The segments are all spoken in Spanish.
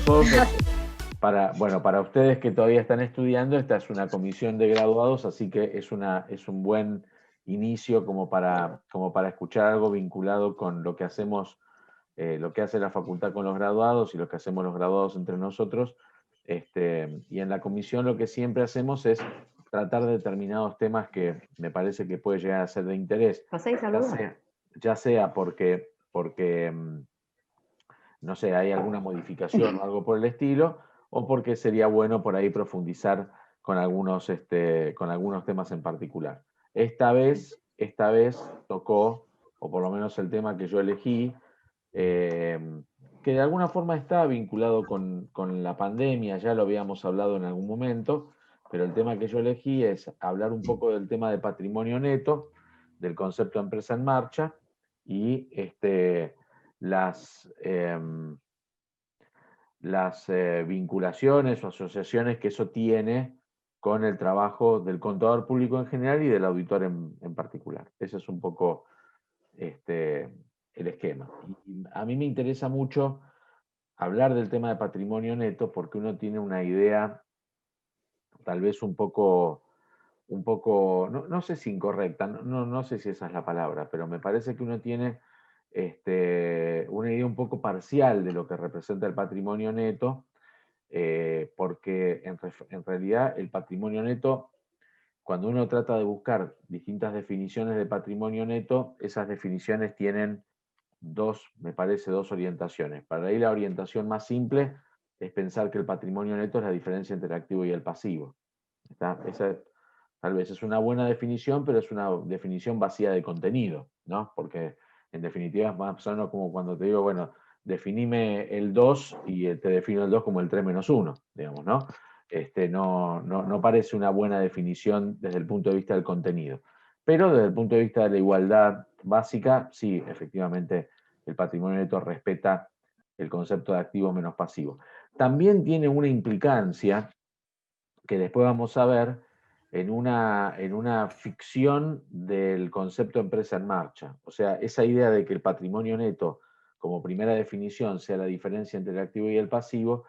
nosotros, para ustedes que todavía están estudiando, esta es una comisión de graduados, así que es un buen inicio como para escuchar algo vinculado con lo que hacemos, lo que hace la facultad con los graduados y lo que hacemos los graduados entre nosotros. Y en la comisión lo que siempre hacemos es tratar determinados temas que me parece que puede llegar a ser de interés. ¿Pasá y saluda? Ya sea porque no sé, hay alguna modificación o algo por el estilo, o porque sería bueno por ahí profundizar con algunos temas en particular. Esta vez tocó, o por lo menos el tema que yo elegí, que de alguna forma está vinculado con la pandemia, ya lo habíamos hablado en algún momento, pero el tema que yo elegí es hablar un poco del tema de patrimonio neto, del concepto de empresa en marcha, y las, vinculaciones o asociaciones que eso tiene con el trabajo del contador público en general y del auditor en particular. Ese es un poco el esquema. Y a mí me interesa mucho hablar del tema de patrimonio neto porque uno tiene una idea tal vez no sé si incorrecta, no sé si esa es la palabra, pero me parece que uno tiene una idea un poco parcial de lo que representa el patrimonio neto, porque en realidad el patrimonio neto, cuando uno trata de buscar distintas definiciones de patrimonio neto, esas definiciones tienen me parece, dos orientaciones. Para ahí la orientación más simple es pensar que el patrimonio neto es la diferencia entre el activo y el pasivo. Esa tal vez es una buena definición, pero es una definición vacía de contenido, ¿no? Porque en definitiva es más o menos como cuando te digo, bueno, definime el 2 y te defino el 2 como el 3 menos 1, digamos, ¿no? No parece una buena definición desde el punto de vista del contenido. Pero desde el punto de vista de la igualdad básica, sí, efectivamente, el patrimonio neto respeta el concepto de activo menos pasivo. También tiene una implicancia que después vamos a ver en una ficción del concepto de empresa en marcha. O sea, esa idea de que el patrimonio neto, como primera definición, sea la diferencia entre el activo y el pasivo,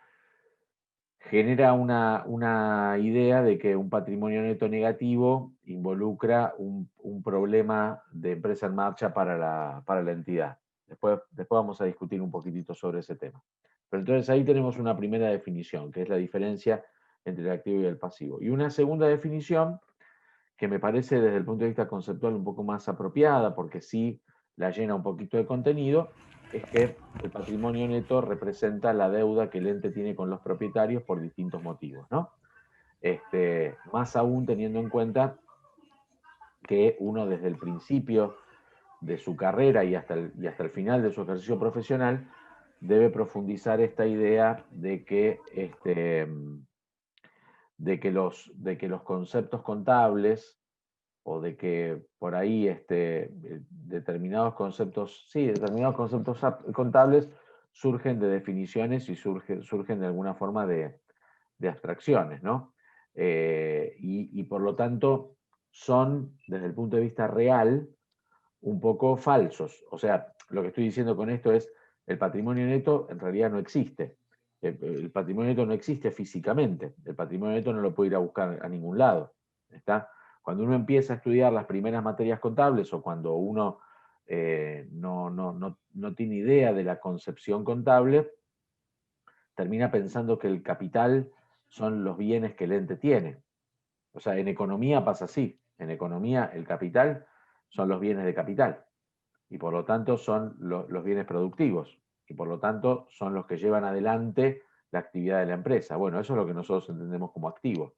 genera una idea de que un patrimonio neto negativo involucra un problema de empresa en marcha para la entidad. Después vamos a discutir un poquitito sobre ese tema. Pero entonces ahí tenemos una primera definición, que es la diferencia entre el activo y el pasivo. Y una segunda definición, que me parece desde el punto de vista conceptual un poco más apropiada, porque sí la llena un poquito de contenido, es que el patrimonio neto representa la deuda que el ente tiene con los propietarios por distintos motivos, ¿no? Más aún teniendo en cuenta que uno desde el principio de su carrera y hasta el final de su ejercicio profesional debe profundizar esta idea de que los conceptos contables o de que por ahí determinados conceptos contables surgen de definiciones y surgen de alguna forma de abstracciones, ¿no? Y por lo tanto son, desde el punto de vista real, un poco falsos. O sea, lo que estoy diciendo con esto es, el patrimonio neto en realidad no existe. El patrimonio neto no existe físicamente. El patrimonio neto no lo puede ir a buscar a ningún lado. ¿Está? Cuando uno empieza a estudiar las primeras materias contables o cuando uno no tiene idea de la concepción contable, termina pensando que el capital son los bienes que el ente tiene. O sea, en economía pasa así. En economía el capital son los bienes de capital y por lo tanto son los bienes productivos y por lo tanto son los que llevan adelante la actividad de la empresa. Bueno, eso es lo que nosotros entendemos como activo.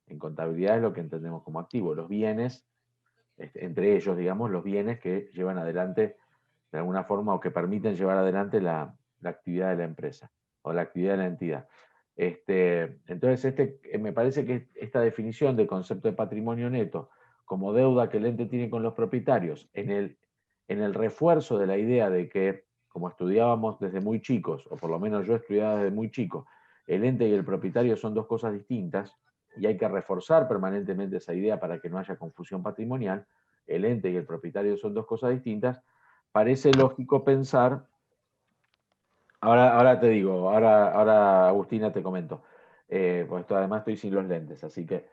En contabilidad es lo que entendemos como activo, los bienes, entre ellos, digamos, los bienes que llevan adelante de alguna forma o que permiten llevar adelante la actividad de la empresa o la actividad de la entidad. Entonces, me parece que esta definición de concepto de patrimonio neto como deuda que el ente tiene con los propietarios, en el refuerzo de la idea de que, como estudiábamos desde muy chicos, o por lo menos yo estudiaba desde muy chico, el ente y el propietario son dos cosas distintas, y hay que reforzar permanentemente esa idea para que no haya confusión patrimonial, el ente y el propietario son dos cosas distintas, parece lógico pensar Ahora te digo, ahora Agustina te comento. Pues además estoy sin los lentes, así que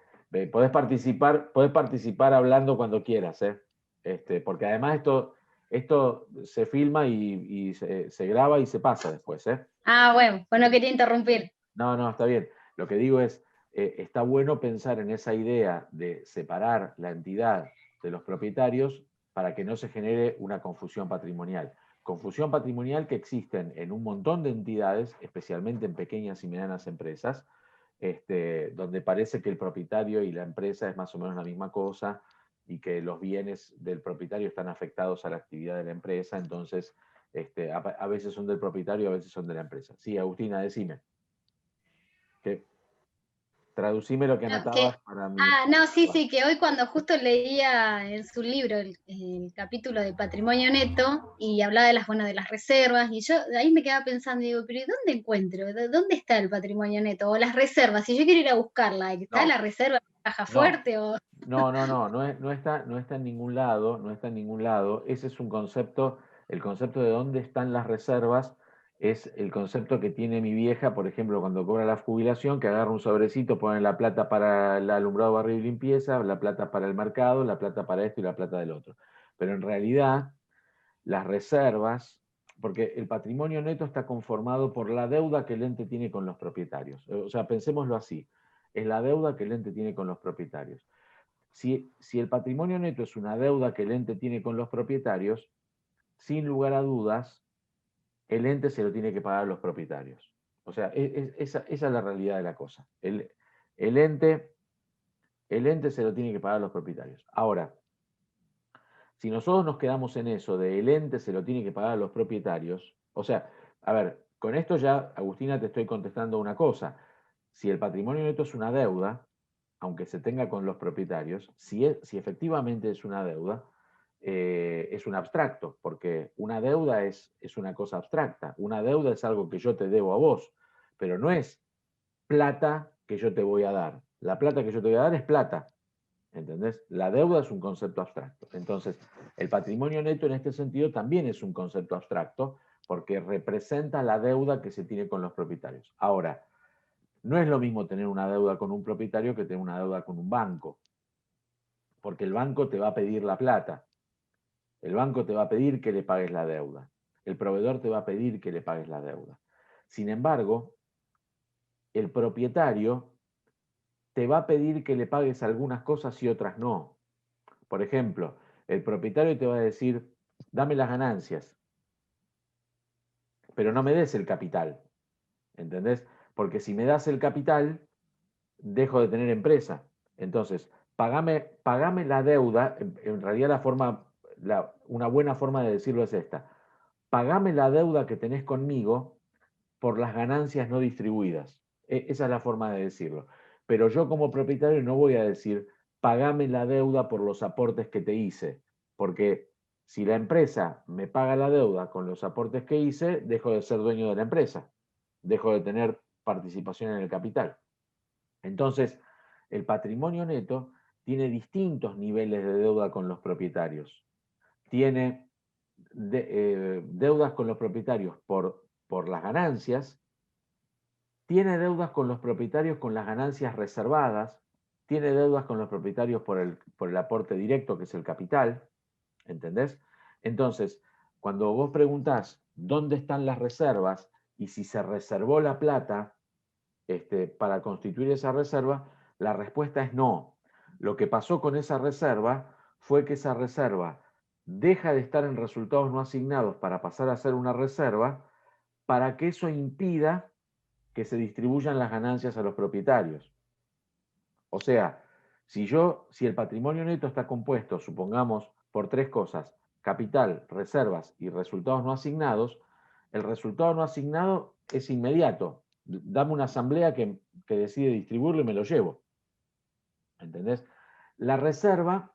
podés participar hablando cuando quieras, ¿eh? Porque además esto se filma y se graba y se pasa después, ¿eh? Ah, bueno, pues no quería interrumpir. No, no, está bien. Lo que digo es, está bueno pensar en esa idea de separar la entidad de los propietarios para que no se genere una confusión patrimonial. Confusión patrimonial que existen en un montón de entidades, especialmente en pequeñas y medianas empresas, donde parece que el propietario y la empresa es más o menos la misma cosa y que los bienes del propietario están afectados a la actividad de la empresa, entonces a veces son del propietario, a veces son de la empresa. Sí, Agustina, decime. Que traducime lo que No, anotabas para mí. no, sí, sí, que hoy cuando justo leía en su libro el capítulo de Patrimonio Neto y hablaba de las, bueno, de las reservas, y yo de ahí me quedaba pensando, digo, pero ¿y dónde encuentro? ¿Dónde está el patrimonio neto? O las reservas, si yo quiero ir a buscarla, ¿está No, la reserva en caja no, fuerte? O... no está en ningún lado, no está en ningún lado. Ese es un concepto, el concepto de dónde están las reservas es el concepto que tiene mi vieja, por ejemplo, cuando cobra la jubilación, que agarra un sobrecito, pone la plata para el alumbrado, barrio y limpieza, la plata para el mercado, la plata para esto y la plata del otro. Pero en realidad, las reservas, porque el patrimonio neto está conformado por la deuda que el ente tiene con los propietarios. O sea, pensémoslo así, es la deuda que el ente tiene con los propietarios. Si el patrimonio neto es una deuda que el ente tiene con los propietarios, sin lugar a dudas, el ente se lo tiene que pagar a los propietarios. O sea, esa es la realidad de la cosa. El ente, el ente se lo tiene que pagar a los propietarios. Ahora, si nosotros nos quedamos en eso de el ente se lo tiene que pagar a los propietarios, o sea, a ver, con esto ya, Agustina, te estoy contestando una cosa. Si el patrimonio neto es una deuda, aunque se tenga con los propietarios, si efectivamente es una deuda, es un abstracto, porque una deuda es una cosa abstracta. Una deuda es algo que yo te debo a vos, pero no es plata que yo te voy a dar. La plata que yo te voy a dar es plata. ¿Entendés? La deuda es un concepto abstracto. Entonces, el patrimonio neto en este sentido también es un concepto abstracto porque representa la deuda que se tiene con los propietarios. Ahora, no es lo mismo tener una deuda con un propietario que tener una deuda con un banco, porque el banco te va a pedir la plata, el banco te va a pedir que le pagues la deuda, el proveedor te va a pedir que le pagues la deuda. Sin embargo, el propietario te va a pedir que le pagues algunas cosas y otras no. Por ejemplo, el propietario te va a decir, dame las ganancias, pero no me des el capital, ¿entendés? Porque si me das el capital, dejo de tener empresa. Entonces, pagame la deuda, en realidad una buena forma de decirlo es esta, pagame la deuda que tenés conmigo por las ganancias no distribuidas. Esa es la forma de decirlo. Pero yo como propietario no voy a decir, pagame la deuda por los aportes que te hice, porque si la empresa me paga la deuda con los aportes que hice, dejo de ser dueño de la empresa, dejo de tener participación en el capital. Entonces, el patrimonio neto tiene distintos niveles de deuda con los propietarios. Tiene deudas con los propietarios por las ganancias, tiene deudas con los propietarios con las ganancias reservadas, tiene deudas con los propietarios por el aporte directo, que es el capital, ¿entendés? Entonces, cuando vos preguntás dónde están las reservas y si se reservó la plata para constituir esa reserva, la respuesta es no. Lo que pasó con esa reserva fue que esa reserva deja de estar en resultados no asignados para pasar a ser una reserva, para que eso impida que se distribuyan las ganancias a los propietarios. O sea, si el patrimonio neto está compuesto, supongamos, por tres cosas, capital, reservas y resultados no asignados, el resultado no asignado es inmediato. Dame una asamblea que decide distribuirlo y me lo llevo. ¿Entendés? La reserva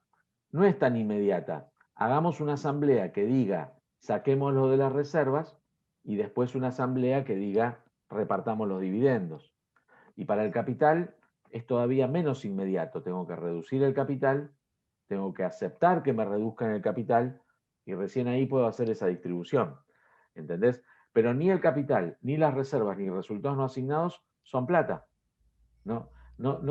no es tan inmediata. Hagamos una asamblea que diga, saquémoslo de las reservas, y después una asamblea que diga, repartamos los dividendos. Y para el capital es todavía menos inmediato. Tengo que reducir el capital, tengo que aceptar que me reduzcan el capital y recién ahí puedo hacer esa distribución. ¿Entendés? pero ni el capital, ni las reservas, ni resultados no asignados son plata. No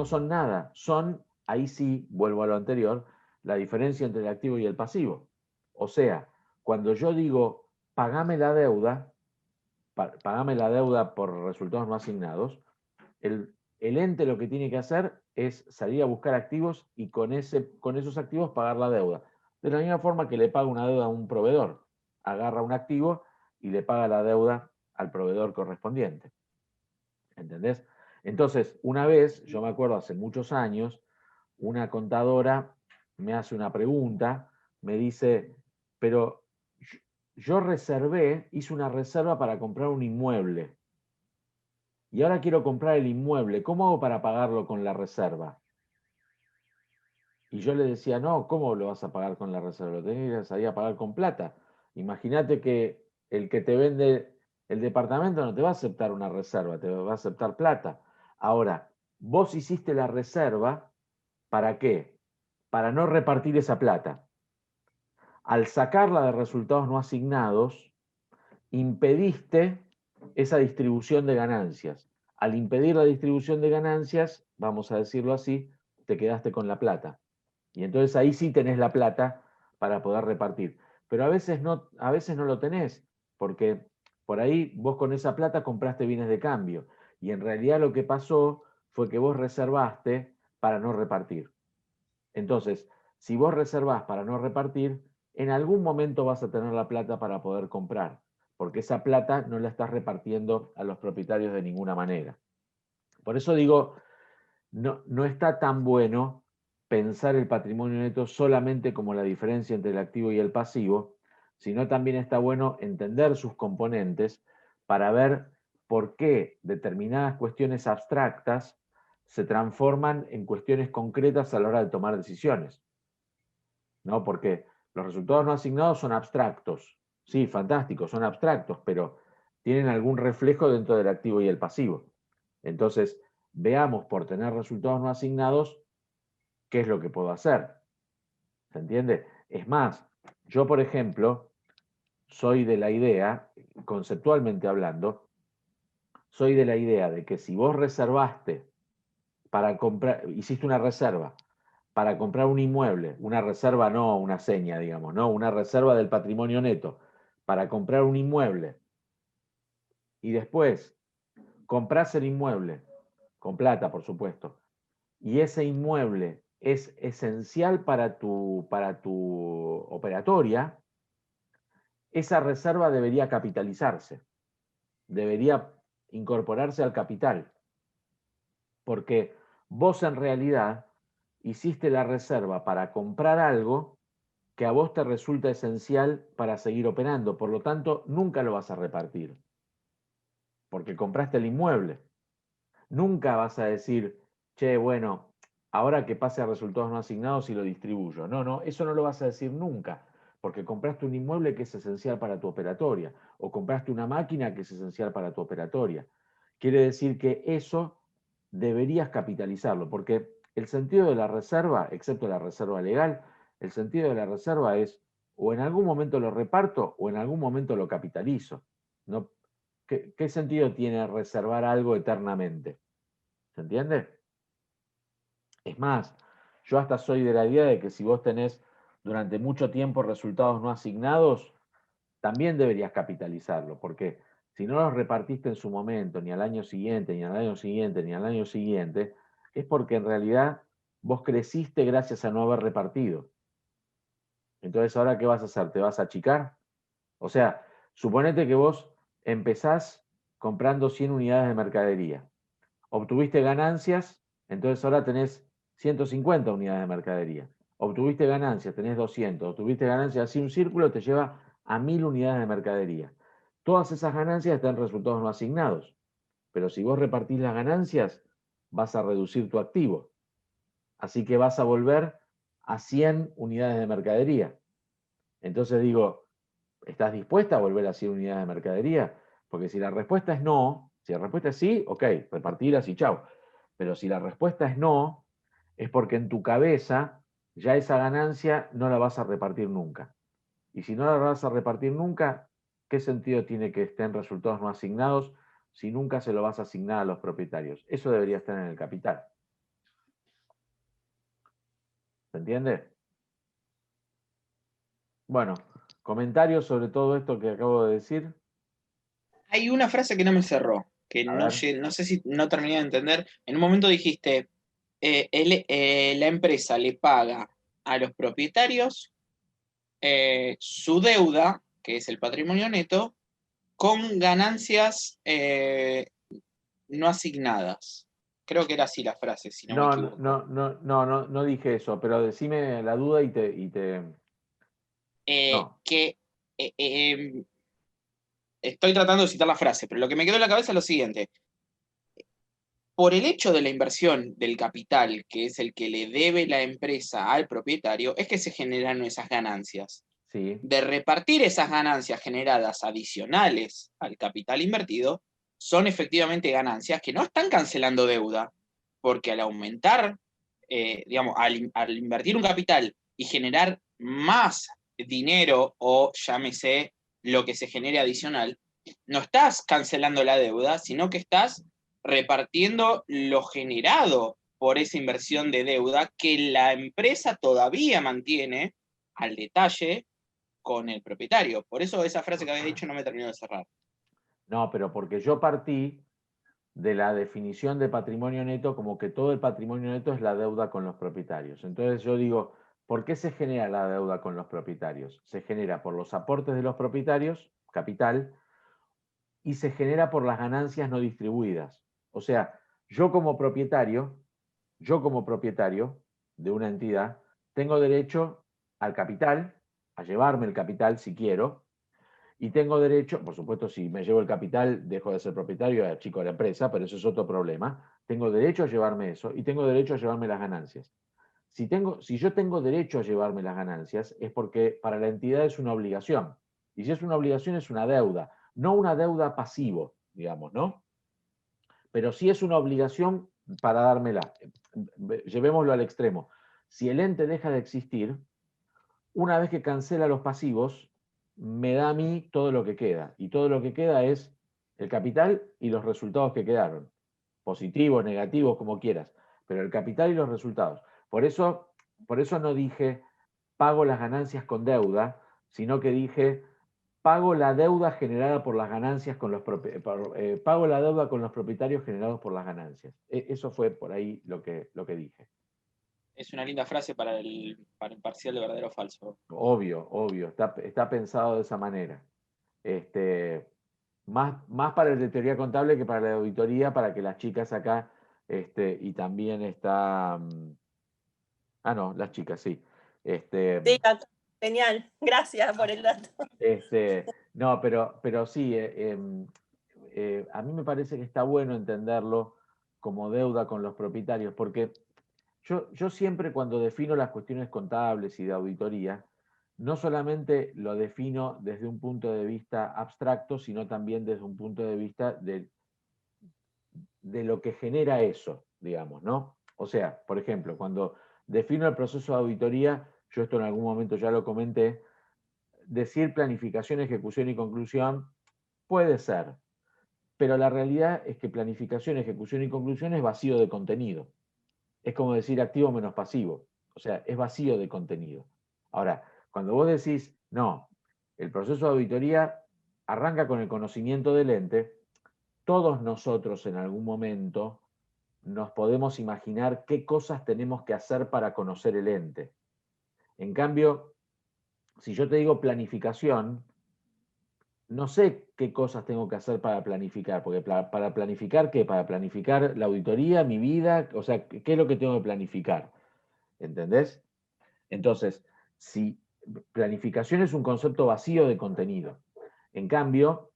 son nada. Son, ahí sí, vuelvo a lo anterior, la diferencia entre el activo y el pasivo. O sea, cuando yo digo, pagame la deuda por resultados no asignados, el ente lo que tiene que hacer es salir a buscar activos y con esos activos pagar la deuda. De la misma forma que le paga una deuda a un proveedor. Agarra un activo y le paga la deuda al proveedor correspondiente. ¿Entendés? Entonces, una vez, yo me acuerdo hace muchos años, una contadora me hace una pregunta, me dice, pero yo hice una reserva para comprar un inmueble y ahora quiero comprar el inmueble, ¿cómo hago para pagarlo con la reserva? Y yo le decía, no, ¿cómo lo vas a pagar con la reserva? Lo tenés que salir a pagar con plata. Imagínate que el que te vende el departamento no te va a aceptar una reserva, te va a aceptar plata. Ahora, vos hiciste la reserva, ¿para qué? Para no repartir esa plata. Al sacarla de resultados no asignados, impediste esa distribución de ganancias. Al impedir la distribución de ganancias, vamos a decirlo así, te quedaste con la plata. Y entonces ahí sí tenés la plata para poder repartir. Pero a veces no lo tenés, porque por ahí vos con esa plata compraste bienes de cambio. Y en realidad lo que pasó fue que vos reservaste para no repartir. Entonces, si vos reservás para no repartir, en algún momento vas a tener la plata para poder comprar, porque esa plata no la estás repartiendo a los propietarios de ninguna manera. Por eso digo, no está tan bueno pensar el patrimonio neto solamente como la diferencia entre el activo y el pasivo, sino también está bueno entender sus componentes para ver por qué determinadas cuestiones abstractas se transforman en cuestiones concretas a la hora de tomar decisiones. ¿No? Porque los resultados no asignados son abstractos. Sí, fantásticos, son abstractos, pero tienen algún reflejo dentro del activo y el pasivo. Entonces, veamos por tener resultados no asignados qué es lo que puedo hacer. ¿Se entiende? Es más, yo, por ejemplo, soy de la idea, conceptualmente hablando, soy de la idea de que si vos reservaste para comprar, hiciste una reserva para comprar un inmueble, una reserva no una seña, digamos, no, una reserva del patrimonio neto, para comprar un inmueble, y después compras el inmueble, con plata, por supuesto, y ese inmueble es esencial para tu operatoria, esa reserva debería capitalizarse, debería incorporarse al capital, porque vos en realidad hiciste la reserva para comprar algo que a vos te resulta esencial para seguir operando, por lo tanto nunca lo vas a repartir, porque compraste el inmueble. Nunca vas a decir, che, bueno, ahora que pase a resultados no asignados y lo distribuyo. No, eso no lo vas a decir nunca, porque compraste un inmueble que es esencial para tu operatoria, o compraste una máquina que es esencial para tu operatoria. Quiere decir que eso deberías capitalizarlo, porque el sentido de la reserva, excepto la reserva legal, el sentido de la reserva es o en algún momento lo reparto o en algún momento lo capitalizo. No, ¿qué sentido tiene reservar algo eternamente? ¿Se entiende? Es más, yo hasta soy de la idea de que si vos tenés durante mucho tiempo resultados no asignados, también deberías capitalizarlo, porque si no los repartiste en su momento, ni al año siguiente, ni al año siguiente, ni al año siguiente, es porque en realidad vos creciste gracias a no haber repartido. Entonces, ¿ahora qué vas a hacer? ¿Te vas a achicar? O sea, suponete que vos empezás comprando 100 unidades de mercadería. Obtuviste ganancias, entonces ahora tenés 150 unidades de mercadería. Obtuviste ganancias, tenés 200. Obtuviste ganancias, así un círculo te lleva a 1000 unidades de mercadería. Todas esas ganancias están en resultados no asignados. Pero si vos repartís las ganancias, vas a reducir tu activo. Así que vas a volver a 100 unidades de mercadería. Entonces digo, ¿estás dispuesta a volver a 100 unidades de mercadería? Porque si la respuesta es no, si la respuesta es sí, ok, repartirlas y chau. Pero si la respuesta es no, es porque en tu cabeza ya esa ganancia no la vas a repartir nunca. Y si no la vas a repartir nunca, ¿qué sentido tiene que estén resultados no asignados si nunca se lo vas a asignar a los propietarios? Eso debería estar en el capital. ¿Se entiende? Bueno, comentarios sobre todo esto que acabo de decir. Hay una frase que no me cerró, que A no, ver. no sé si no terminé de entender. En un momento dijiste, la empresa le paga a los propietarios su deuda, que es el patrimonio neto, con ganancias no asignadas. Creo que era así la frase, si no me equivoco. No dije eso, pero decime la duda y te... No. Que estoy tratando de citar la frase, pero lo que me quedó en la cabeza es lo siguiente. Por el hecho de la inversión del capital, que es el que le debe la empresa al propietario, es que se generan esas ganancias. Sí. De repartir esas ganancias generadas adicionales al capital invertido, son efectivamente ganancias que no están cancelando deuda, porque al aumentar, digamos, al invertir un capital y generar más dinero, o llámese lo que se genere adicional, no estás cancelando la deuda, sino que estás repartiendo lo generado por esa inversión de deuda que la empresa todavía mantiene al detalle con el propietario. Por eso esa frase que había dicho no me terminó de cerrar. No, pero porque yo partí de la definición de patrimonio neto como que todo el patrimonio neto es la deuda con los propietarios. Entonces yo digo, ¿por qué se genera la deuda con los propietarios? Se genera por los aportes de los propietarios, capital, y se genera por las ganancias no distribuidas. O sea, yo como propietario de una entidad, tengo derecho al capital, a llevarme el capital si quiero, y tengo derecho, por supuesto, si me llevo el capital, dejo de ser propietario y achico la empresa, pero eso es otro problema. Tengo derecho a llevarme eso y tengo derecho a llevarme las ganancias. Si yo tengo derecho a llevarme las ganancias, es porque para la entidad es una obligación. Y si es una obligación, es una deuda. No una deuda pasivo, digamos, ¿no? Pero sí es una obligación para dármela. Llevémoslo al extremo. Si el ente deja de existir, una vez que cancela los pasivos, me da a mí todo lo que queda. Y todo lo que queda es el capital y los resultados que quedaron. Positivos, negativos, como quieras. Pero el capital y los resultados. Por eso no dije pago las ganancias con deuda, sino que dije pago la deuda generada por las ganancias con los pago la deuda con los propietarios generados por las ganancias. Eso fue por ahí lo que dije. Es una linda frase para el parcial de verdadero o falso. Obvio, está pensado de esa manera. Más para el de teoría contable que para la de auditoría, para que las chicas acá, y también está... no, las chicas, sí. Sí, genial, gracias por el dato. No, pero sí, a mí me parece que está bueno entenderlo como deuda con los propietarios, porque yo siempre cuando defino las cuestiones contables y de auditoría, no solamente lo defino desde un punto de vista abstracto, sino también desde un punto de vista de lo que genera eso, digamos, ¿no? O sea, por ejemplo, cuando defino el proceso de auditoría, yo esto en algún momento ya lo comenté, decir planificación, ejecución y conclusión puede ser, pero la realidad es que planificación, ejecución y conclusión es vacío de contenido. Es como decir activo menos pasivo, o sea, es vacío de contenido. Ahora, cuando vos decís, no, el proceso de auditoría arranca con el conocimiento del ente, todos nosotros en algún momento nos podemos imaginar qué cosas tenemos que hacer para conocer el ente. En cambio, si yo te digo planificación, no sé qué cosas tengo que hacer para planificar, porque para planificar, ¿qué? Para planificar la auditoría, mi vida, o sea, ¿qué es lo que tengo que planificar? ¿Entendés? Entonces, si planificación es un concepto vacío de contenido. En cambio,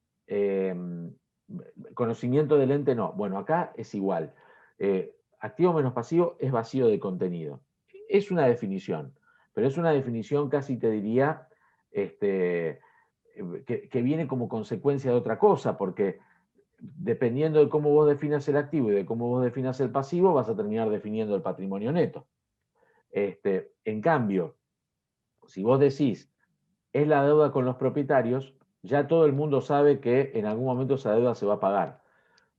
conocimiento del ente no. Bueno, acá es igual. Activo menos pasivo es vacío de contenido. Es una definición, pero es una definición casi te diría que viene como consecuencia de otra cosa, porque dependiendo de cómo vos definas el activo y de cómo vos definas el pasivo, vas a terminar definiendo el patrimonio neto. En cambio, si vos decís, es la deuda con los propietarios, ya todo el mundo sabe que en algún momento esa deuda se va a pagar,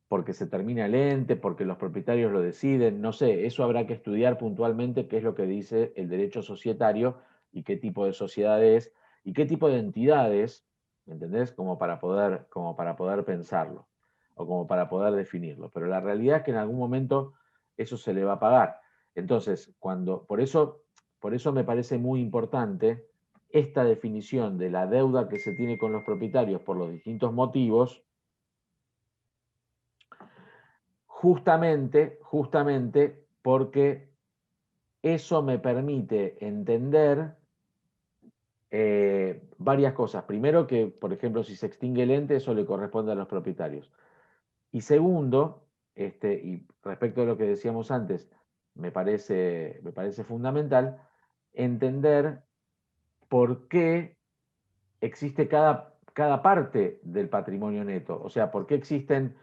porque se termina el ente, porque los propietarios lo deciden, no sé, eso habrá que estudiar puntualmente qué es lo que dice el derecho societario y qué tipo de sociedad es y qué tipo de entidades, ¿entendés? Como para poder pensarlo o como para poder definirlo. Pero la realidad es que en algún momento eso se le va a pagar. Entonces, por eso me parece muy importante esta definición de la deuda que se tiene con los propietarios por los distintos motivos, justamente porque eso me permite entender varias cosas. Primero que, por ejemplo, si se extingue el ente, eso le corresponde a los propietarios. Y segundo, y respecto a lo que decíamos antes, me parece fundamental entender por qué existe cada parte del patrimonio neto. O sea, por qué existe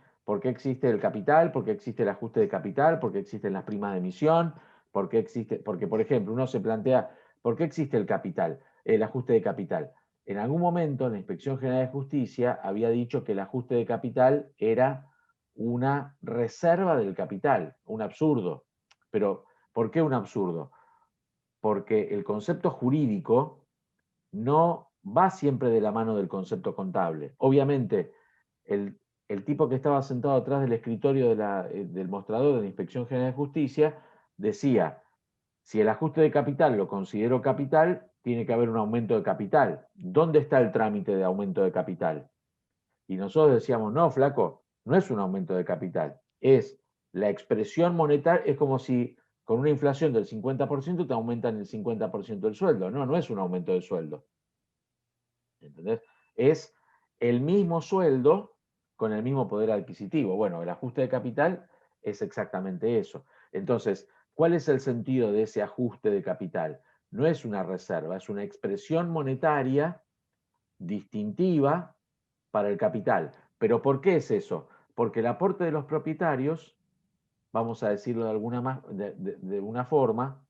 el capital, por qué existe el ajuste de capital, por qué existen las primas de emisión, porque, por ejemplo, uno se plantea, ¿por qué existe el capital, el ajuste de capital? En algún momento, la Inspección General de Justicia había dicho que el ajuste de capital era una reserva del capital, un absurdo. Pero, ¿por qué un absurdo? Porque el concepto jurídico no va siempre de la mano del concepto contable. Obviamente, el tipo que estaba sentado atrás del escritorio del mostrador de la Inspección General de Justicia decía, si el ajuste de capital lo considero capital, tiene que haber un aumento de capital. ¿Dónde está el trámite de aumento de capital? Y nosotros decíamos, no, flaco, no es un aumento de capital, es la expresión monetaria, es como si con una inflación del 50% te aumentan el 50% del sueldo. No, no es un aumento de sueldo. ¿Entendés? Es el mismo sueldo con el mismo poder adquisitivo. Bueno, el ajuste de capital es exactamente eso. Entonces, ¿cuál es el sentido de ese ajuste de capital? No es una reserva, es una expresión monetaria distintiva para el capital. ¿Pero por qué es eso? Porque el aporte de los propietarios, vamos a decirlo de una forma,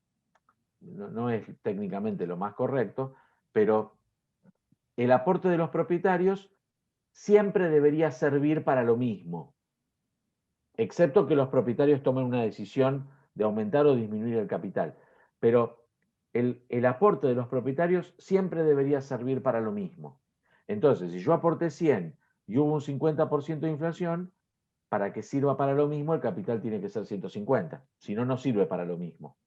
no es técnicamente lo más correcto, pero el aporte de los propietarios siempre debería servir para lo mismo, excepto que los propietarios tomen una decisión de aumentar o disminuir el capital. Pero el aporte de los propietarios siempre debería servir para lo mismo. Entonces, si yo aporté 100 y hubo un 50% de inflación, para que sirva para lo mismo, el capital tiene que ser 150. Si no, no sirve para lo mismo.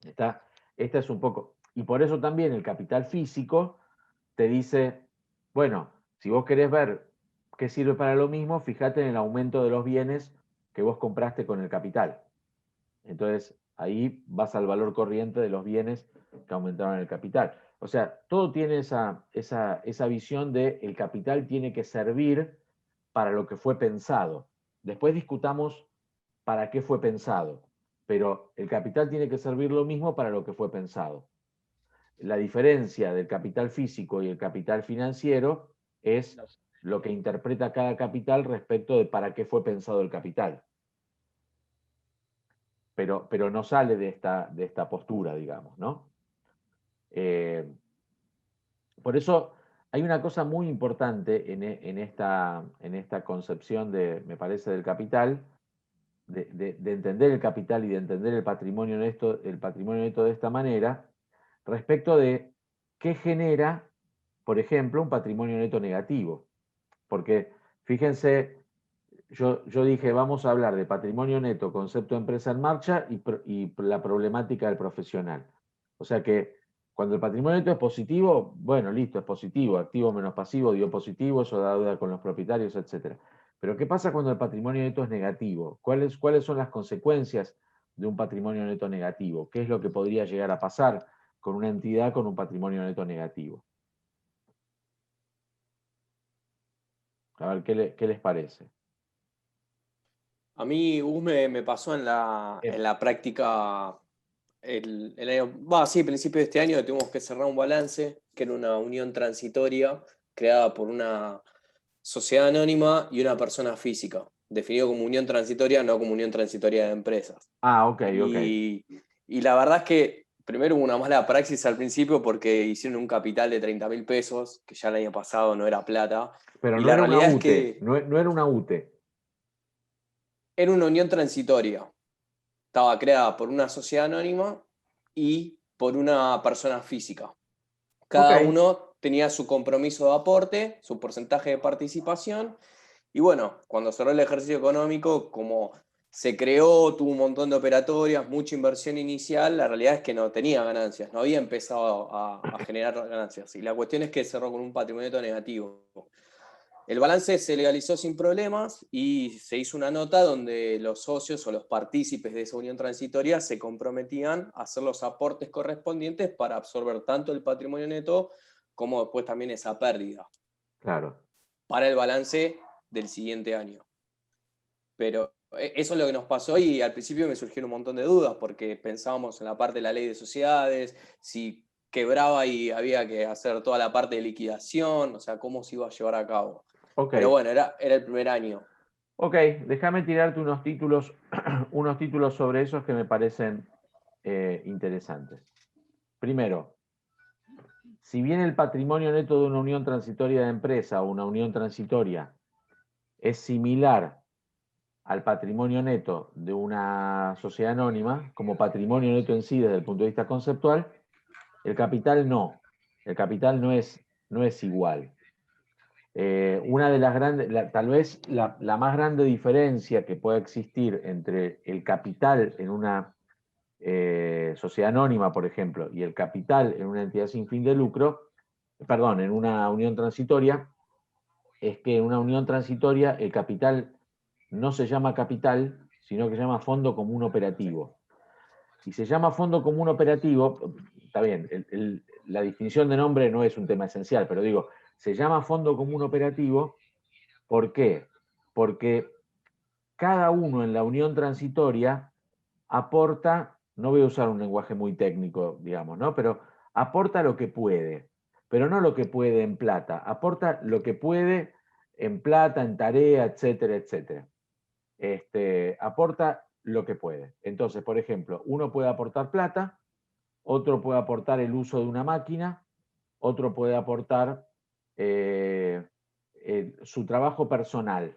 Esta es un poco. Y por eso también el capital físico te dice, bueno, si vos querés ver qué sirve para lo mismo, fíjate en el aumento de los bienes que vos compraste con el capital. Entonces, ahí vas al valor corriente de los bienes que aumentaron el capital. O sea, todo tiene esa visión de el capital tiene que servir para lo que fue pensado. Después discutamos para qué fue pensado, pero el capital tiene que servir lo mismo para lo que fue pensado. La diferencia del capital físico y el capital financiero es lo que interpreta cada capital respecto de para qué fue pensado el capital. Pero no sale de esta postura, digamos, ¿no? Por eso hay una cosa muy importante en esta concepción me parece, del capital, de entender el capital y de entender el patrimonio neto de esta manera, respecto de qué genera, por ejemplo, un patrimonio neto negativo. Porque, fíjense, yo dije, vamos a hablar de patrimonio neto, concepto de empresa en marcha y la problemática del profesional. O sea que cuando el patrimonio neto es positivo, bueno, listo, es positivo, activo menos pasivo dio positivo, eso da deuda con los propietarios, etc. Pero ¿qué pasa cuando el patrimonio neto es negativo? ¿Cuáles son las consecuencias de un patrimonio neto negativo? ¿Qué es lo que podría llegar a pasar con una entidad con un patrimonio neto negativo? A ver, ¿qué les parece? A mí, Gus, me pasó en la práctica el año, sí, principio de este año tuvimos que cerrar un balance, que era una unión transitoria creada por una sociedad anónima y una persona física, definido como unión transitoria, no como unión transitoria de empresas. Ah, ok. Y la verdad es que Primero hubo una mala praxis al principio porque hicieron un capital de 30.000 pesos, que ya el año pasado no era plata. Pero Y no la era una realidad es UTE, que no era una UTE. era una unión transitoria. Estaba creada por una sociedad anónima y por una persona física. Cada Ok, uno tenía su compromiso de aporte, su porcentaje de participación. Y bueno, cuando cerró el ejercicio económico, como se creó, tuvo un montón de operatorias, mucha inversión inicial, la realidad es que no tenía ganancias, no había empezado a generar ganancias. Y la cuestión es que cerró con un patrimonio neto negativo. El balance se legalizó sin problemas y se hizo una nota donde los socios o los partícipes de esa unión transitoria se comprometían a hacer los aportes correspondientes para absorber tanto el patrimonio neto como después también esa pérdida claro. para el balance del siguiente año. Pero eso es lo que nos pasó y al principio me surgieron un montón de dudas porque pensábamos en la parte de la ley de sociedades, si quebraba y había que hacer toda la parte de liquidación, o sea, cómo se iba a llevar a cabo. Ok, Pero bueno, era el primer año. ok, déjame tirarte unos títulos, unos títulos sobre esos que me parecen interesantes. Primero, si bien el patrimonio neto de una unión transitoria de empresa o una unión transitoria es similar al patrimonio neto de una sociedad anónima, como patrimonio neto en sí desde el punto de vista conceptual, el capital no. El capital no es igual. Una de las grandes, tal vez la más grande diferencia que pueda existir entre el capital en una sociedad anónima, por ejemplo, y el capital en una entidad sin fin de lucro, perdón, en una unión transitoria, es que en una unión transitoria el capital no se llama capital, sino que se llama fondo común operativo. Y se llama fondo común operativo, está bien, la distinción de nombre no es un tema esencial, pero digo, se llama fondo común operativo, ¿por qué? Porque cada uno en la unión transitoria aporta, no voy a usar un lenguaje muy técnico, digamos, ¿no? Pero aporta lo que puede, pero no lo que puede en plata, aporta lo que puede en plata, en tarea, etcétera, etcétera. Aporta lo que puede. Entonces, por ejemplo, uno puede aportar plata, otro puede aportar el uso de una máquina, otro puede aportar su trabajo personal.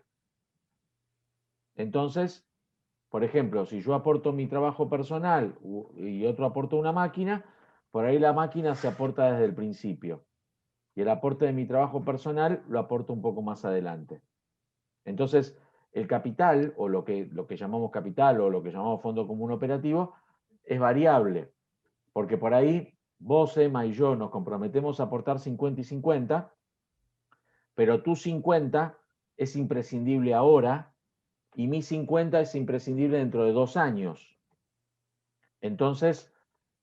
Entonces, por ejemplo, si yo aporto mi trabajo personal y otro aporta una máquina, por ahí la máquina se aporta desde el principio. Y el aporte de mi trabajo personal lo aporto un poco más adelante. Entonces, el capital, o lo que llamamos capital, o lo que llamamos fondo común operativo, es variable. Porque por ahí vos, Emma y yo nos comprometemos a aportar 50 y 50, pero tu 50 es imprescindible ahora y mi 50 es imprescindible dentro de 2 años. Entonces,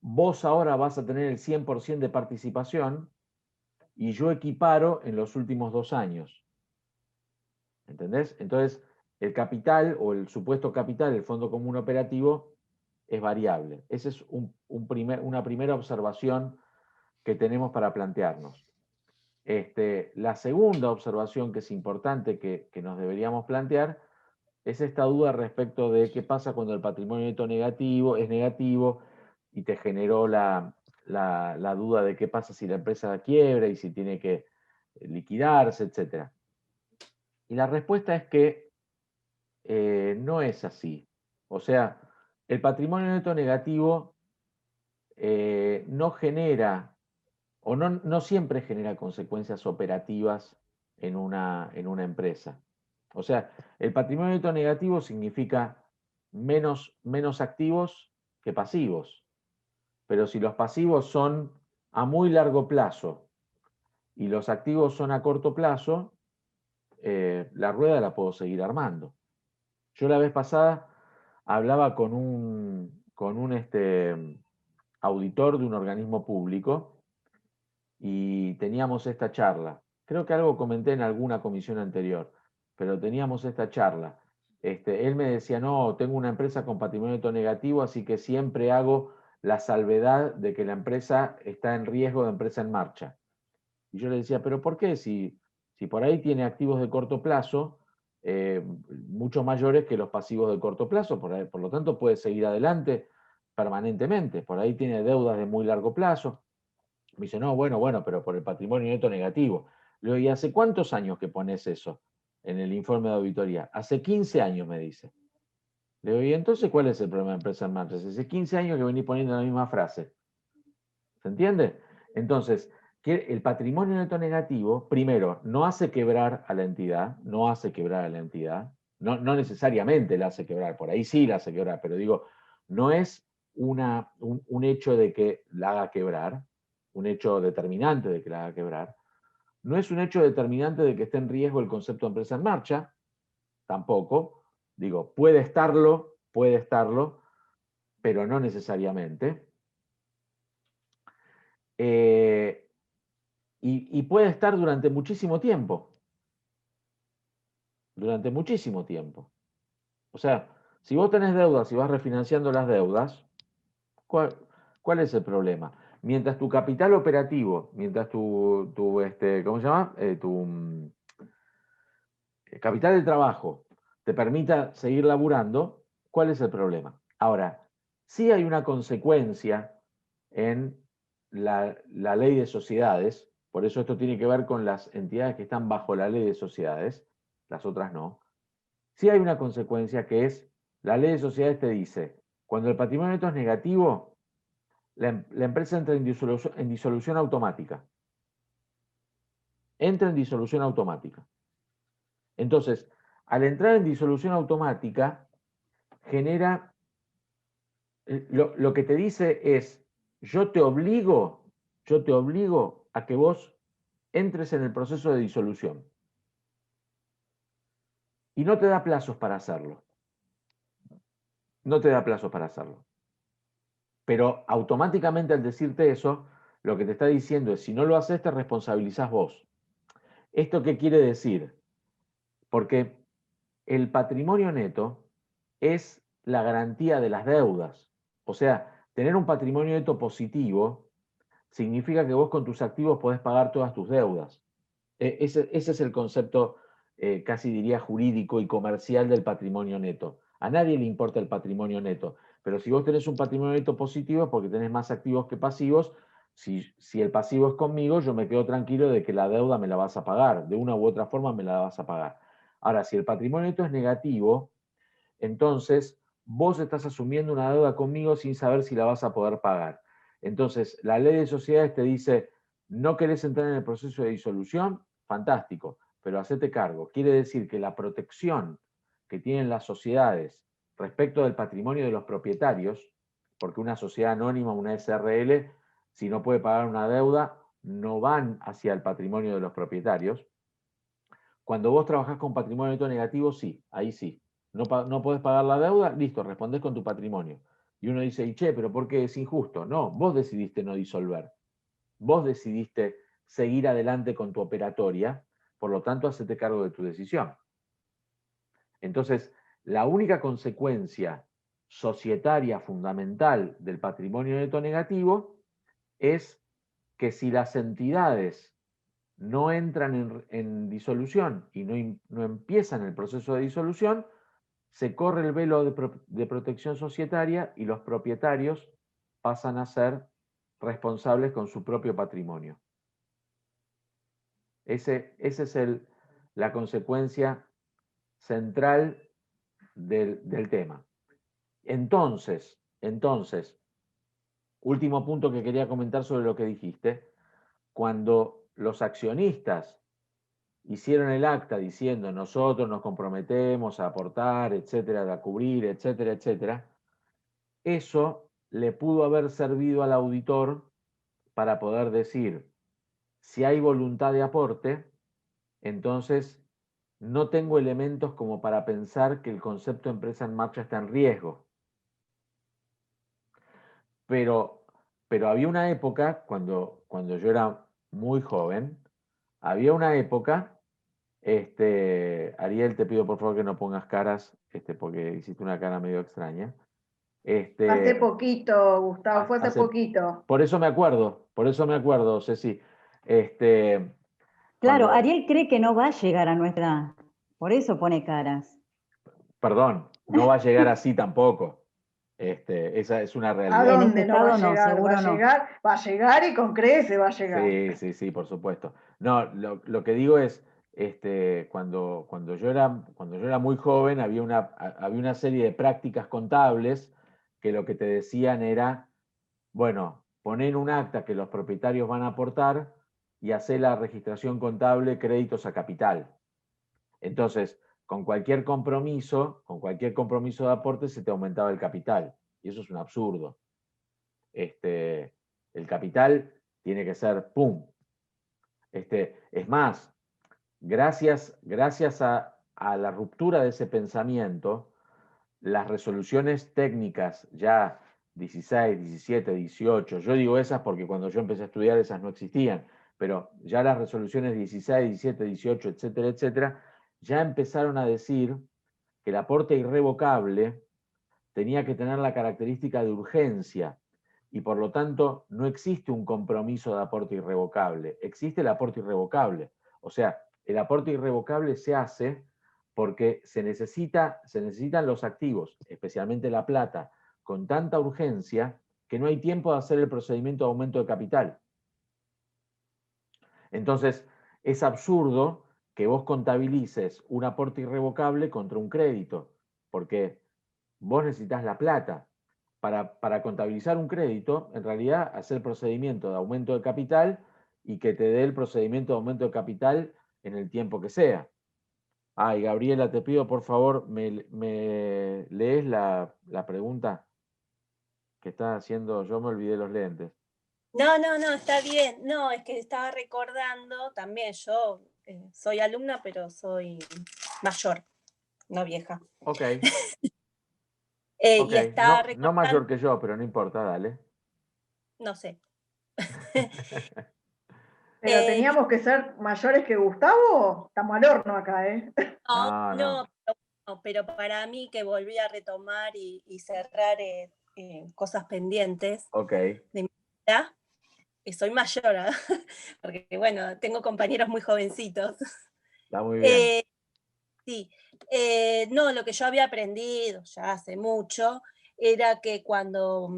vos ahora vas a tener el 100% de participación y yo equiparo en los últimos 2 años. ¿Entendés? Entonces, el capital o el supuesto capital, el fondo común operativo, es variable. Esa es una primera observación que tenemos para plantearnos. La segunda observación que es importante que nos deberíamos plantear es esta duda respecto de qué pasa cuando el patrimonio neto es negativo y te generó la duda de qué pasa si la empresa quiebra y si tiene que liquidarse, etc. Y la respuesta es que no es así. O sea, el patrimonio neto negativo no genera, o no siempre genera consecuencias operativas en una empresa. O sea, el patrimonio neto negativo significa menos activos que pasivos. Pero si los pasivos son a muy largo plazo y los activos son a corto plazo, la rueda la puedo seguir armando. Yo la vez pasada hablaba con un auditor de un organismo público y teníamos esta charla. Creo que algo comenté en alguna comisión anterior, pero teníamos esta charla. Él me decía, no, tengo una empresa con patrimonio neto negativo, así que siempre hago la salvedad de que la empresa está en riesgo de empresa en marcha. Y yo le decía, pero ¿por qué? Si por ahí tiene activos de corto plazo, mucho mayores que los pasivos de corto plazo, por lo tanto puede seguir adelante permanentemente, por ahí tiene deudas de muy largo plazo. Me dice, no, bueno, pero por el patrimonio neto negativo. Le digo, ¿y hace cuántos años que pones eso en el informe de auditoría? Hace 15 años, me dice. Le digo, ¿y entonces cuál es el problema de Empresa en Marcha? Hace 15 años que venís poniendo la misma frase. ¿Se entiende? Entonces, que el patrimonio neto negativo, primero, no hace quebrar a la entidad, no necesariamente la hace quebrar, por ahí sí la hace quebrar, pero digo, no es un hecho de que la haga quebrar, un hecho determinante de que la haga quebrar, no es un hecho determinante de que esté en riesgo el concepto de empresa en marcha, tampoco, digo, puede estarlo, pero no necesariamente. Y puede estar durante muchísimo tiempo. Durante muchísimo tiempo. O sea, si vos tenés deudas y vas refinanciando las deudas, ¿cuál es el problema? Mientras tu capital operativo, mientras tu ¿cómo se llama? Tu capital de trabajo te permita seguir laburando, ¿cuál es el problema? Ahora, sí hay una consecuencia en la ley de sociedades, por eso esto tiene que ver con las entidades que están bajo la ley de sociedades, las otras no. Sí hay una consecuencia que es, la ley de sociedades te dice, cuando el patrimonio neto es negativo, la empresa entra en disolución automática. Entra en disolución automática. Entonces, al entrar en disolución automática, genera, lo que te dice es, yo te obligo a que vos entres en el proceso de disolución. Y no te da plazos para hacerlo. No te da plazos para hacerlo. Pero automáticamente al decirte eso, lo que te está diciendo es, si no lo haces, te responsabilizás vos. ¿Esto qué quiere decir? Porque el patrimonio neto es la garantía de las deudas. O sea, tener un patrimonio neto positivo significa que vos con tus activos podés pagar todas tus deudas. Ese es el concepto, casi diría, jurídico y comercial del patrimonio neto. A nadie le importa el patrimonio neto, pero si vos tenés un patrimonio neto positivo es porque tenés más activos que pasivos. Si el pasivo es conmigo, yo me quedo tranquilo de que la deuda me la vas a pagar, de una u otra forma me la vas a pagar. Ahora, si el patrimonio neto es negativo, entonces vos estás asumiendo una deuda conmigo sin saber si la vas a poder pagar. Entonces, la ley de sociedades te dice, no querés entrar en el proceso de disolución, fantástico, pero hacete cargo. Quiere decir que la protección que tienen las sociedades respecto del patrimonio de los propietarios, porque una sociedad anónima, una SRL, si no puede pagar una deuda, no van hacia el patrimonio de los propietarios. Cuando vos trabajás con patrimonio neto negativo, sí, ahí sí. No podés pagar la deuda, listo, respondés con tu patrimonio. Y uno dice, y che, pero ¿por qué es injusto? No, vos decidiste no disolver. Vos decidiste seguir adelante con tu operatoria, por lo tanto, hacete cargo de tu decisión. Entonces, la única consecuencia societaria fundamental del patrimonio neto negativo es que si las entidades no entran en disolución y no empiezan el proceso de disolución, se corre el velo de protección societaria y los propietarios pasan a ser responsables con su propio patrimonio. Esa es la consecuencia central del tema. Entonces, último punto que quería comentar sobre lo que dijiste, cuando los accionistas hicieron el acta diciendo nosotros nos comprometemos a aportar, etcétera, a cubrir, etcétera, etcétera, eso le pudo haber servido al auditor para poder decir, si hay voluntad de aporte, entonces no tengo elementos como para pensar que el concepto de empresa en marcha está en riesgo. Pero había una época, cuando yo era muy joven, había una época, Ariel, te pido por favor que no pongas caras, porque hiciste una cara medio extraña. Hace poquito, Gustavo, fue hace poquito. Por eso me acuerdo, Ceci. Claro, Ariel cree que no va a llegar a nuestra edad, por eso pone caras. Perdón, no va a llegar así tampoco. Esa es una ¿A realidad. En dónde este no va a estado no, llegar? seguro Va a no. llegar, va a llegar y con creces va a llegar. Sí, por supuesto. No, lo que digo es, cuando yo era muy joven había una serie de prácticas contables que lo que te decían era, bueno, poné en un acta que los propietarios van a aportar y hacer la registración contable créditos a capital. Entonces, con cualquier compromiso de aporte se te aumentaba el capital. Y eso es un absurdo. El capital tiene que ser ¡pum! Es más, gracias a la ruptura de ese pensamiento, las resoluciones técnicas ya 16, 17, 18, yo digo esas porque cuando yo empecé a estudiar esas no existían, pero ya las resoluciones 16, 17, 18, etcétera, etcétera, ya empezaron a decir que el aporte irrevocable tenía que tener la característica de urgencia y por lo tanto no existe un compromiso de aporte irrevocable, existe el aporte irrevocable. O sea, el aporte irrevocable se hace porque se necesitan los activos, especialmente la plata, con tanta urgencia que no hay tiempo de hacer el procedimiento de aumento de capital. Entonces, es absurdo que vos contabilices un aporte irrevocable contra un crédito, porque vos necesitas la plata. Para contabilizar un crédito, en realidad, hacer el procedimiento de aumento de capital y que te dé el procedimiento de aumento de capital en el tiempo que sea. Ay, Gabriela, te pido por favor, me lees la pregunta que estás haciendo. Yo me olvidé los lentes. No, está bien. No, es que estaba recordando también, yo soy alumna, pero soy mayor, no vieja. Ok, Y estaba no recordando, mayor que yo, pero no importa, dale. no sé. Pero teníamos que ser mayores que Gustavo. Estamos al horno acá, ¿eh? No, pero para mí que volví a retomar y cerrar cosas pendientes Ok, de mi vida, soy mayor, ¿eh? Porque bueno, tengo compañeros muy jovencitos. está muy bien. Sí, no, lo que yo había aprendido ya hace mucho era que cuando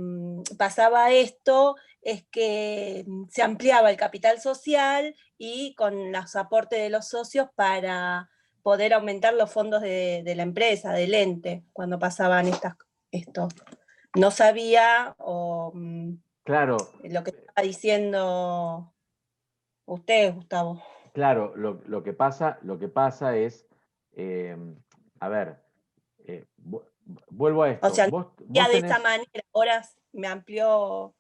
pasaba esto es que se ampliaba el capital social y con los aportes de los socios para poder aumentar los fondos de la empresa, del ente, cuando pasaban esto. No sabía Claro, lo que estaba diciendo usted, Gustavo. claro, lo que pasa es, a ver, vuelvo a O esto. sea, ya Vos de esa tenés, manera, ahora me amplió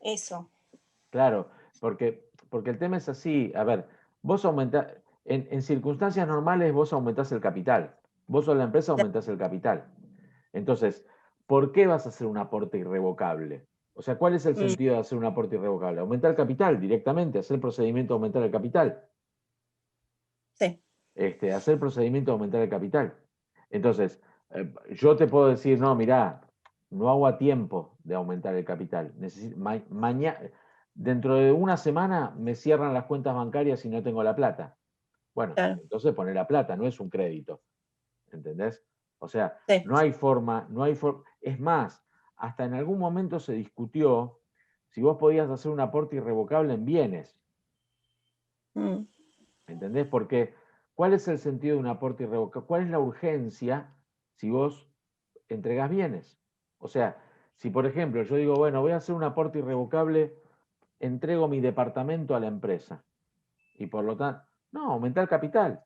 eso. claro, porque el tema es así, a ver, vos aumentás, en circunstancias normales vos aumentás el capital, vos o la empresa aumentás el capital. Entonces, ¿por qué vas a hacer un aporte irrevocable? O sea, ¿cuál es el sentido de hacer un aporte irrevocable? Aumentar el capital directamente, hacer el procedimiento de aumentar el capital. Sí. Hacer el procedimiento de aumentar el capital. Entonces, yo te puedo decir, no, mirá, no hago a tiempo de aumentar el capital. Dentro de una semana me cierran las cuentas bancarias y no tengo la plata. Bueno, Claro. entonces poner la plata, no es un crédito. ¿Entendés? O sea, Sí. no hay forma. Es más, hasta en algún momento se discutió si vos podías hacer un aporte irrevocable en bienes. ¿Entendés? Porque, ¿cuál es el sentido de un aporte irrevocable? ¿Cuál es la urgencia si vos entregás bienes? O sea, si por ejemplo yo digo, bueno, voy a hacer un aporte irrevocable, entrego mi departamento a la empresa. Y por lo tanto, no, aumentar capital.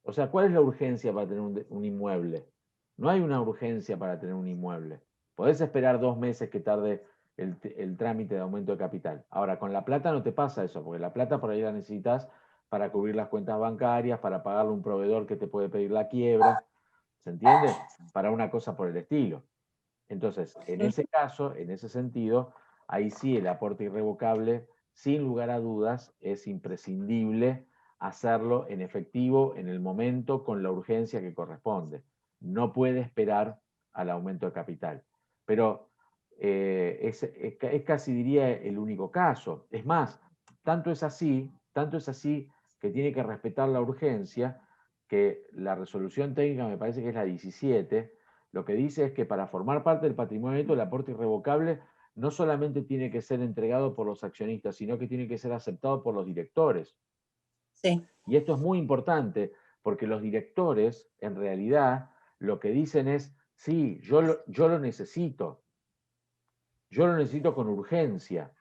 O sea, ¿cuál es la urgencia para tener un inmueble? No hay una urgencia para tener un inmueble. Podés esperar 2 meses que tarde el trámite de aumento de capital. Ahora, con la plata no te pasa eso, porque la plata por ahí la necesitas para cubrir las cuentas bancarias, para pagarle a un proveedor que te puede pedir la quiebra, ¿se entiende? Para una cosa por el estilo. Entonces, en ese caso, en ese sentido, ahí sí el aporte irrevocable, sin lugar a dudas, es imprescindible hacerlo en efectivo, en el momento, con la urgencia que corresponde. No puede esperar al aumento de capital. Pero es casi diría el único caso. Es más, tanto es así que tiene que respetar la urgencia, que la resolución técnica me parece que es la 17, lo que dice es que para formar parte del patrimonio neto, el aporte irrevocable no solamente tiene que ser entregado por los accionistas, sino que tiene que ser aceptado por los directores. Sí. Y esto es muy importante, porque los directores, en realidad, lo que dicen es, sí, yo lo necesito. Yo lo necesito con urgencia.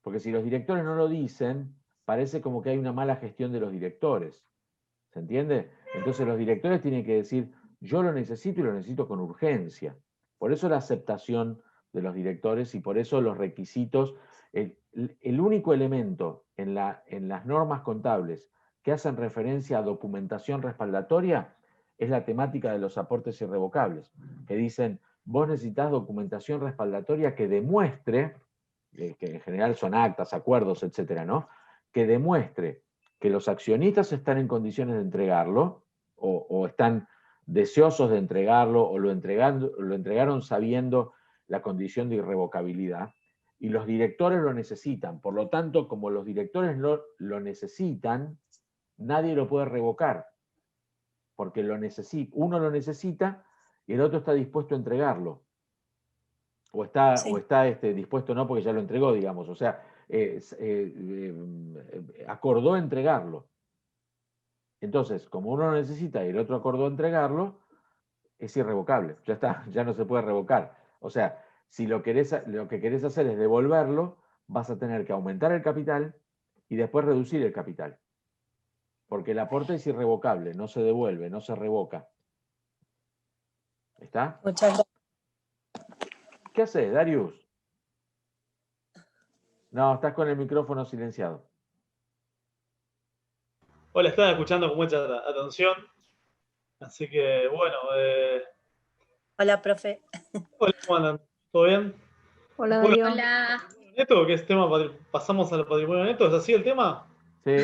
Porque si los directores no lo dicen, parece como que hay una mala gestión de los directores. ¿Se entiende? Entonces los directores tienen que decir, yo lo necesito y lo necesito con urgencia. Por eso la aceptación de los directores y por eso los requisitos. El único elemento en las normas contables que hacen referencia a documentación respaldatoria es la temática de los aportes irrevocables, que dicen, vos necesitas documentación respaldatoria que demuestre, que en general son actas, acuerdos, etcétera, ¿no? Que demuestre que los accionistas están en condiciones de entregarlo, o están deseosos de entregarlo, o lo entregaron sabiendo la condición de irrevocabilidad, y los directores lo necesitan. Por lo tanto, como los directores lo necesitan, nadie lo puede revocar, porque uno lo necesita y el otro está dispuesto a entregarlo. O está dispuesto, no, porque ya lo entregó, digamos. O sea, acordó entregarlo. Entonces, como uno lo necesita y el otro acordó entregarlo, es irrevocable. Ya está, ya no se puede revocar. O sea, si lo que querés hacer es devolverlo, vas a tener que aumentar el capital y después reducir el capital. Porque el aporte es irrevocable, no se devuelve, no se revoca. ¿Está? Muchas gracias. ¿Qué haces, Darius? No, estás con el micrófono silenciado. Hola, estaba escuchando con mucha atención. Así que, bueno. Hola, profe. Hola, ¿cómo andan? ¿Todo bien? Hola, Bueno, Darío. Hola. ¿Neto? ¿Qué es tema? ¿Pasamos al patrimonio neto? ¿Es así el tema? Sí.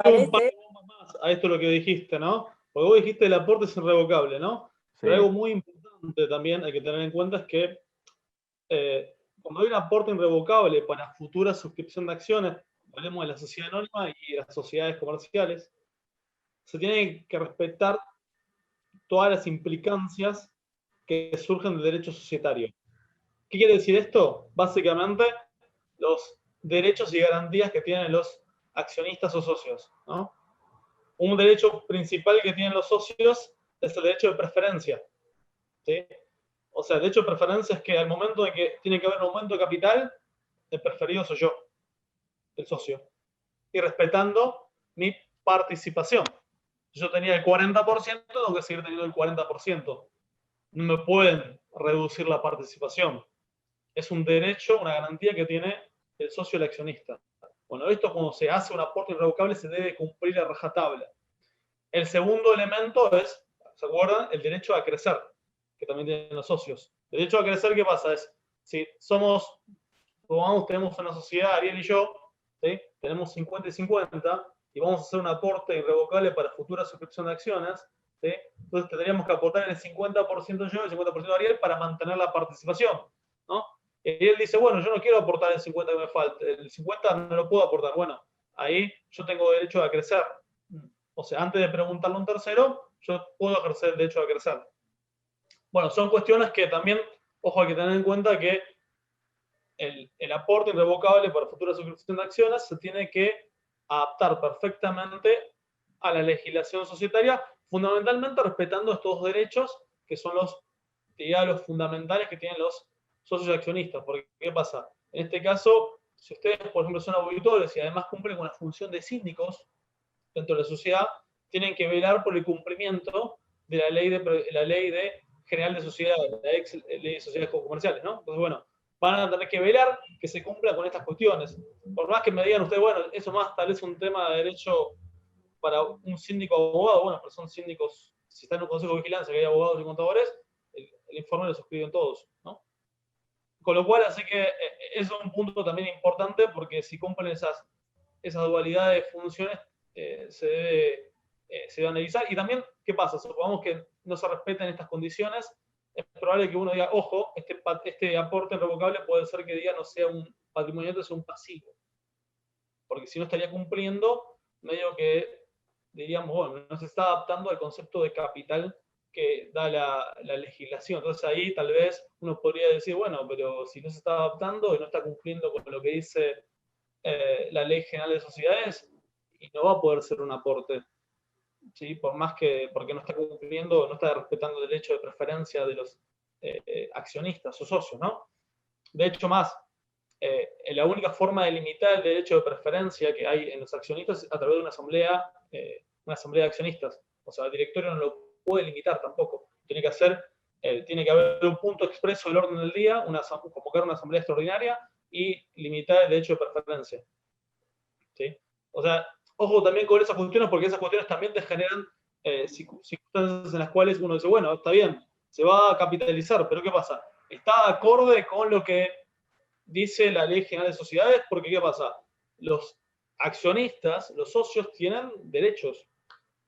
Un par de bombas más a esto lo que dijiste, ¿no? Porque vos dijiste el aporte es irrevocable, ¿no? Sí. Pero algo muy importante también hay que tener en cuenta es que cuando hay un aporte irrevocable para futura suscripción de acciones, hablemos de la sociedad anónima y las sociedades comerciales, se tienen que respetar todas las implicancias que surgen del derecho societario. ¿Qué quiere decir esto? Básicamente, los derechos y garantías que tienen los accionistas o socios, ¿no? Un derecho principal que tienen los socios es el derecho de preferencia, ¿sí? O sea, el derecho de preferencia es que al momento de que tiene que haber un aumento de capital, el preferido soy yo, el socio, y respetando mi participación. Si yo tenía el 40%, tengo que seguir teniendo el 40%. No me pueden reducir la participación. Es un derecho, una garantía que tiene el socio, el accionista. Bueno, esto cuando se hace un aporte irrevocable se debe cumplir a rajatabla. El segundo elemento es, ¿se acuerdan? El derecho a crecer, que también tienen los socios. El derecho a crecer, ¿qué pasa? Es, si somos, supongamos, tenemos una sociedad, Ariel y yo, ¿sí? Tenemos 50 y 50, y vamos a hacer un aporte irrevocable para futura suscripción de acciones, ¿sí? Entonces tendríamos que aportar el 50% yo y el 50% Ariel para mantener la participación, ¿no? Y él dice, bueno, yo no quiero aportar el 50 que me falta, el 50 no lo puedo aportar. Bueno, ahí yo tengo derecho a crecer. O sea, antes de preguntarle a un tercero, yo puedo ejercer el derecho a crecer. Bueno, son cuestiones que también, ojo, hay que tener en cuenta que el aporte irrevocable para futura suscripción de acciones se tiene que adaptar perfectamente a la legislación societaria, fundamentalmente respetando estos dos derechos que son los fundamentales que tienen los socios accionistas. Porque, ¿qué pasa? En este caso, si ustedes, por ejemplo, son auditores y además cumplen con la función de síndicos dentro de la sociedad, tienen que velar por el cumplimiento de la ley general de sociedades, la ley de sociedades comerciales, ¿no? Entonces, bueno, van a tener que velar que se cumpla con estas cuestiones. Por más que me digan ustedes, bueno, eso más tal vez un tema de derecho para un síndico abogado, bueno, pero son síndicos, si están en un consejo de vigilancia que hay abogados y contadores, el informe lo suscriben todos, ¿no? Con lo cual, así que es un punto también importante porque si cumplen esas dualidades de funciones, se debe analizar. Y también, ¿qué pasa? Supongamos que no se respeten estas condiciones, es probable que uno diga, ojo, este aporte irrevocable puede ser que diga no sea un patrimonio neto, sea un pasivo. Porque si no estaría cumpliendo, medio que diríamos, bueno, no se está adaptando al concepto de capital que da la legislación. Entonces ahí tal vez uno podría decir, bueno, pero si no se está adaptando y no está cumpliendo con lo que dice la Ley General de Sociedades, y no va a poder ser un aporte, ¿sí? Por más que, porque no está cumpliendo, no está respetando el derecho de preferencia de los accionistas o socios, ¿no? De hecho, más, la única forma de limitar el derecho de preferencia que hay en los accionistas es a través de una asamblea de accionistas. O sea, el directorio no lo puede limitar tampoco. Tiene que haber un punto expreso del orden del día, convocar una asamblea extraordinaria y limitar el derecho de preferencia. ¿Sí? O sea, ojo también con esas cuestiones, porque esas cuestiones también te generan circunstancias en las cuales uno dice, bueno, está bien, se va a capitalizar, pero ¿qué pasa? Está acorde con lo que dice la Ley General de Sociedades, porque ¿qué pasa? Los accionistas, los socios, tienen derechos,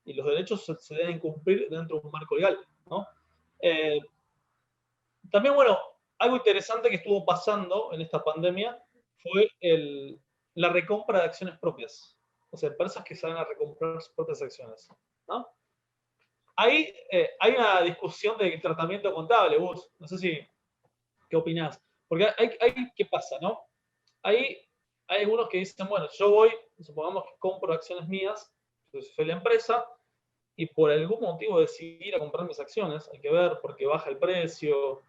y los derechos se deben cumplir dentro de un marco legal, ¿no? También, bueno, algo interesante que estuvo pasando en esta pandemia fue la recompra de acciones propias. O sea, empresas que salen a recomprar sus propias acciones, ¿no? Ahí hay una discusión de tratamiento contable, Gus. No sé ¿qué opinás? Porque ¿qué pasa, no? Hay algunos que dicen, bueno, yo voy, supongamos que compro acciones mías, entonces soy la empresa, y por algún motivo decidí ir a comprar mis acciones, hay que ver, porque baja el precio,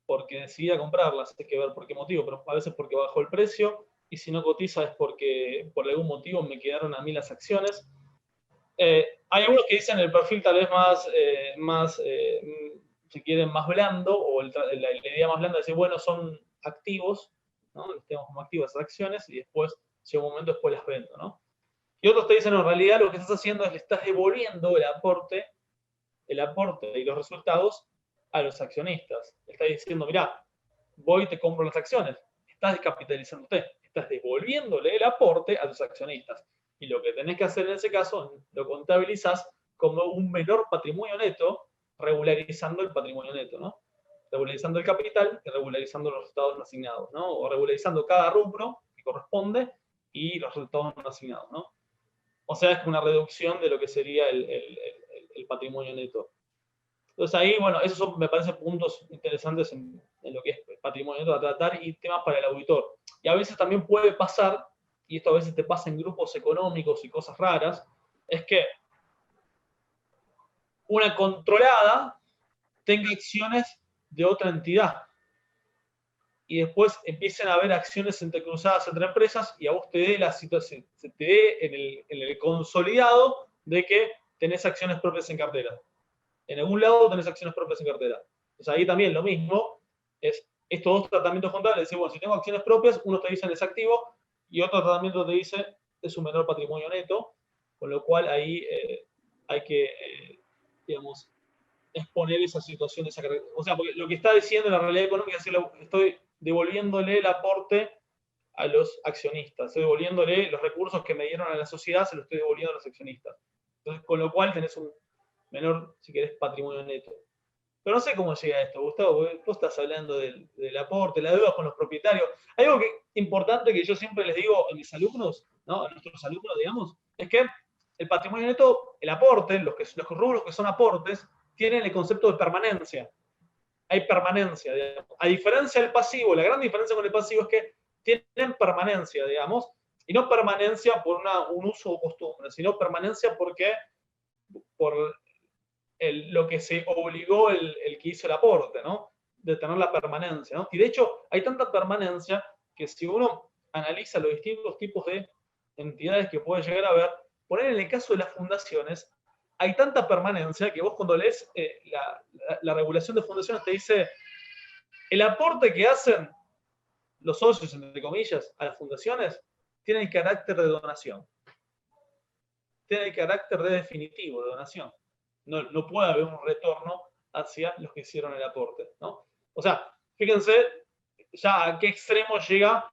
porque decidí a comprarlas, hay que ver por qué motivo, pero a veces porque bajó el precio, y si no cotiza es porque por algún motivo me quedaron a mí las acciones. Hay algunos que dicen el perfil tal vez más si quieren, más blando, o la idea más blanda de decir, bueno, son activos, ¿no? Los tenemos como activas esas acciones, y después, si un momento, después las vendo, ¿no? Y otros te dicen, en realidad, lo que estás haciendo es que estás devolviendo el aporte y los resultados a los accionistas. Estás diciendo, mirá, voy y te compro las acciones. Estás descapitalizándote. Estás devolviéndole el aporte a los accionistas. Y lo que tenés que hacer en ese caso, lo contabilizás como un menor patrimonio neto, regularizando el patrimonio neto, ¿no? Regularizando el capital y regularizando los resultados no asignados, ¿no? O regularizando cada rubro que corresponde y los resultados no asignados, ¿no? O sea, es una reducción de lo que sería el patrimonio neto. Entonces ahí, bueno, esos son, me parecen, puntos interesantes en lo que es patrimonio neto a tratar y temas para el auditor. Y a veces también puede pasar, y esto a veces te pasa en grupos económicos y cosas raras, es que una controlada tenga acciones de otra entidad. Y después empiecen a haber acciones entrecruzadas entre empresas y a vos te dé la situación, te dé en el consolidado de que tenés acciones propias en cartera. En algún lado tenés acciones propias en cartera. Entonces ahí también lo mismo, es estos dos tratamientos contables. Decir, bueno, si tengo acciones propias, uno te dice es activo y otro tratamiento te dice es un menor patrimonio neto, con lo cual ahí hay que, digamos, exponer esa situación. O sea, porque lo que está diciendo la realidad económica es que estoy devolviéndole el aporte a los accionistas, estoy devolviéndole los recursos que me dieron a la sociedad, se los estoy devolviendo a los accionistas. Entonces, con lo cual tenés un menor, si querés, patrimonio neto. Pero no sé cómo llega a esto, Gustavo, porque vos estás hablando del aporte, la deuda con los propietarios. Hay algo importante que yo siempre les digo a mis alumnos, ¿no? A nuestros alumnos, digamos, es que el patrimonio neto, el aporte, los rubros que son aportes, tienen el concepto de permanencia. Hay permanencia, digamos. A diferencia del pasivo, la gran diferencia con el pasivo es que tienen permanencia, digamos, y no permanencia por un uso o costumbre, sino permanencia por lo que se obligó el que hizo el aporte, ¿no? De tener la permanencia, ¿no? Y de hecho, hay tanta permanencia que si uno analiza los distintos tipos de entidades que puede llegar a ver, poner en el caso de las fundaciones, hay tanta permanencia que vos cuando lees la regulación de fundaciones te dice el aporte que hacen los socios, entre comillas, a las fundaciones, tiene el carácter de donación. Tiene el carácter de definitivo, de donación. No puede haber un retorno hacia los que hicieron el aporte, ¿no? O sea, fíjense ya a qué extremo llega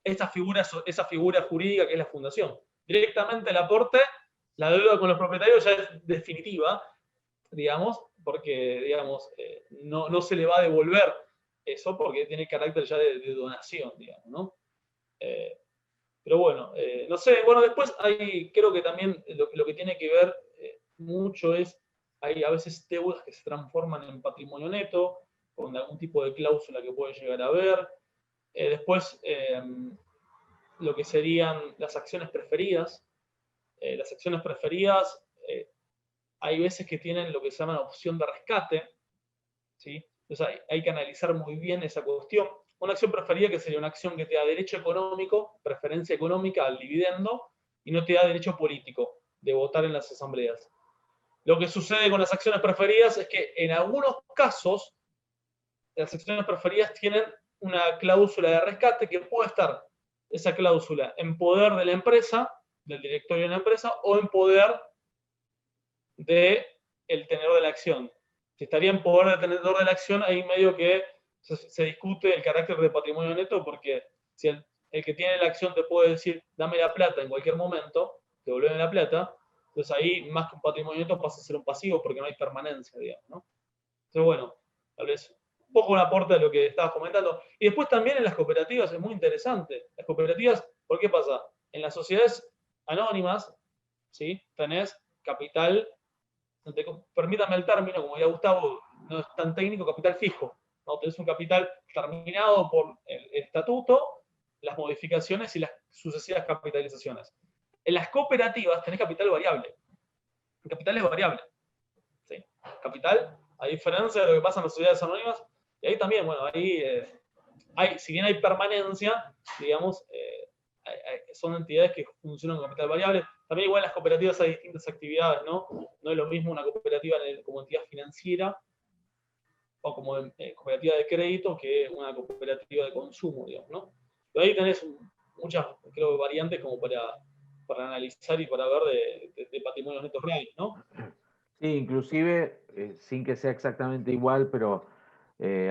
esa figura jurídica que es la fundación. Directamente el aporte, la deuda con los propietarios ya es definitiva, digamos, porque, digamos, no se le va a devolver eso porque tiene carácter ya de donación, digamos, ¿no? Pero bueno, No sé, bueno, después creo que también lo que tiene que ver mucho es, hay a veces deudas que se transforman en patrimonio neto, con algún tipo de cláusula que puede llegar a haber. Después, lo que serían las acciones preferidas. Las acciones preferidas, hay veces que tienen lo que se llama opción de rescate, ¿sí? Entonces hay que analizar muy bien esa cuestión. Una acción preferida que sería una acción que te da derecho económico, preferencia económica al dividendo, y no te da derecho político de votar en las asambleas. Lo que sucede con las acciones preferidas es que en algunos casos las acciones preferidas tienen una cláusula de rescate que puede estar esa cláusula en poder de la empresa, del directorio de la empresa, o en poder del tenedor de la acción. Si estaría en poder del tenedor de la acción, ahí medio que se discute el carácter de patrimonio neto, porque si el que tiene la acción te puede decir, dame la plata en cualquier momento, devolveme la plata, entonces ahí más que un patrimonio neto pasa a ser un pasivo porque no hay permanencia, digamos, ¿no? Entonces, bueno, tal vez un poco un aporte a lo que estabas comentando. Y después también en las cooperativas es muy interesante. Las cooperativas, ¿por qué pasa? En las sociedades anónimas, ¿sí? Tenés capital, permítame el término, como ya Gustavo, no es tan técnico, capital fijo, ¿no? Tenés un capital terminado por el estatuto, las modificaciones y las sucesivas capitalizaciones. En las cooperativas tenés capital variable. El capital es variable. ¿Sí? Capital, a diferencia de lo que pasa en las sociedades anónimas, y ahí también, bueno, ahí si bien hay permanencia, digamos, son entidades que funcionan con capital variable. También igual en las cooperativas hay distintas actividades, ¿no? No es lo mismo una cooperativa como entidad financiera o como cooperativa de crédito que una cooperativa de consumo, digamos, ¿no? Pero ahí tenés muchas, creo, variantes como para analizar y para ver de patrimonios netos reales, ¿no? Sí, inclusive, sin que sea exactamente igual, pero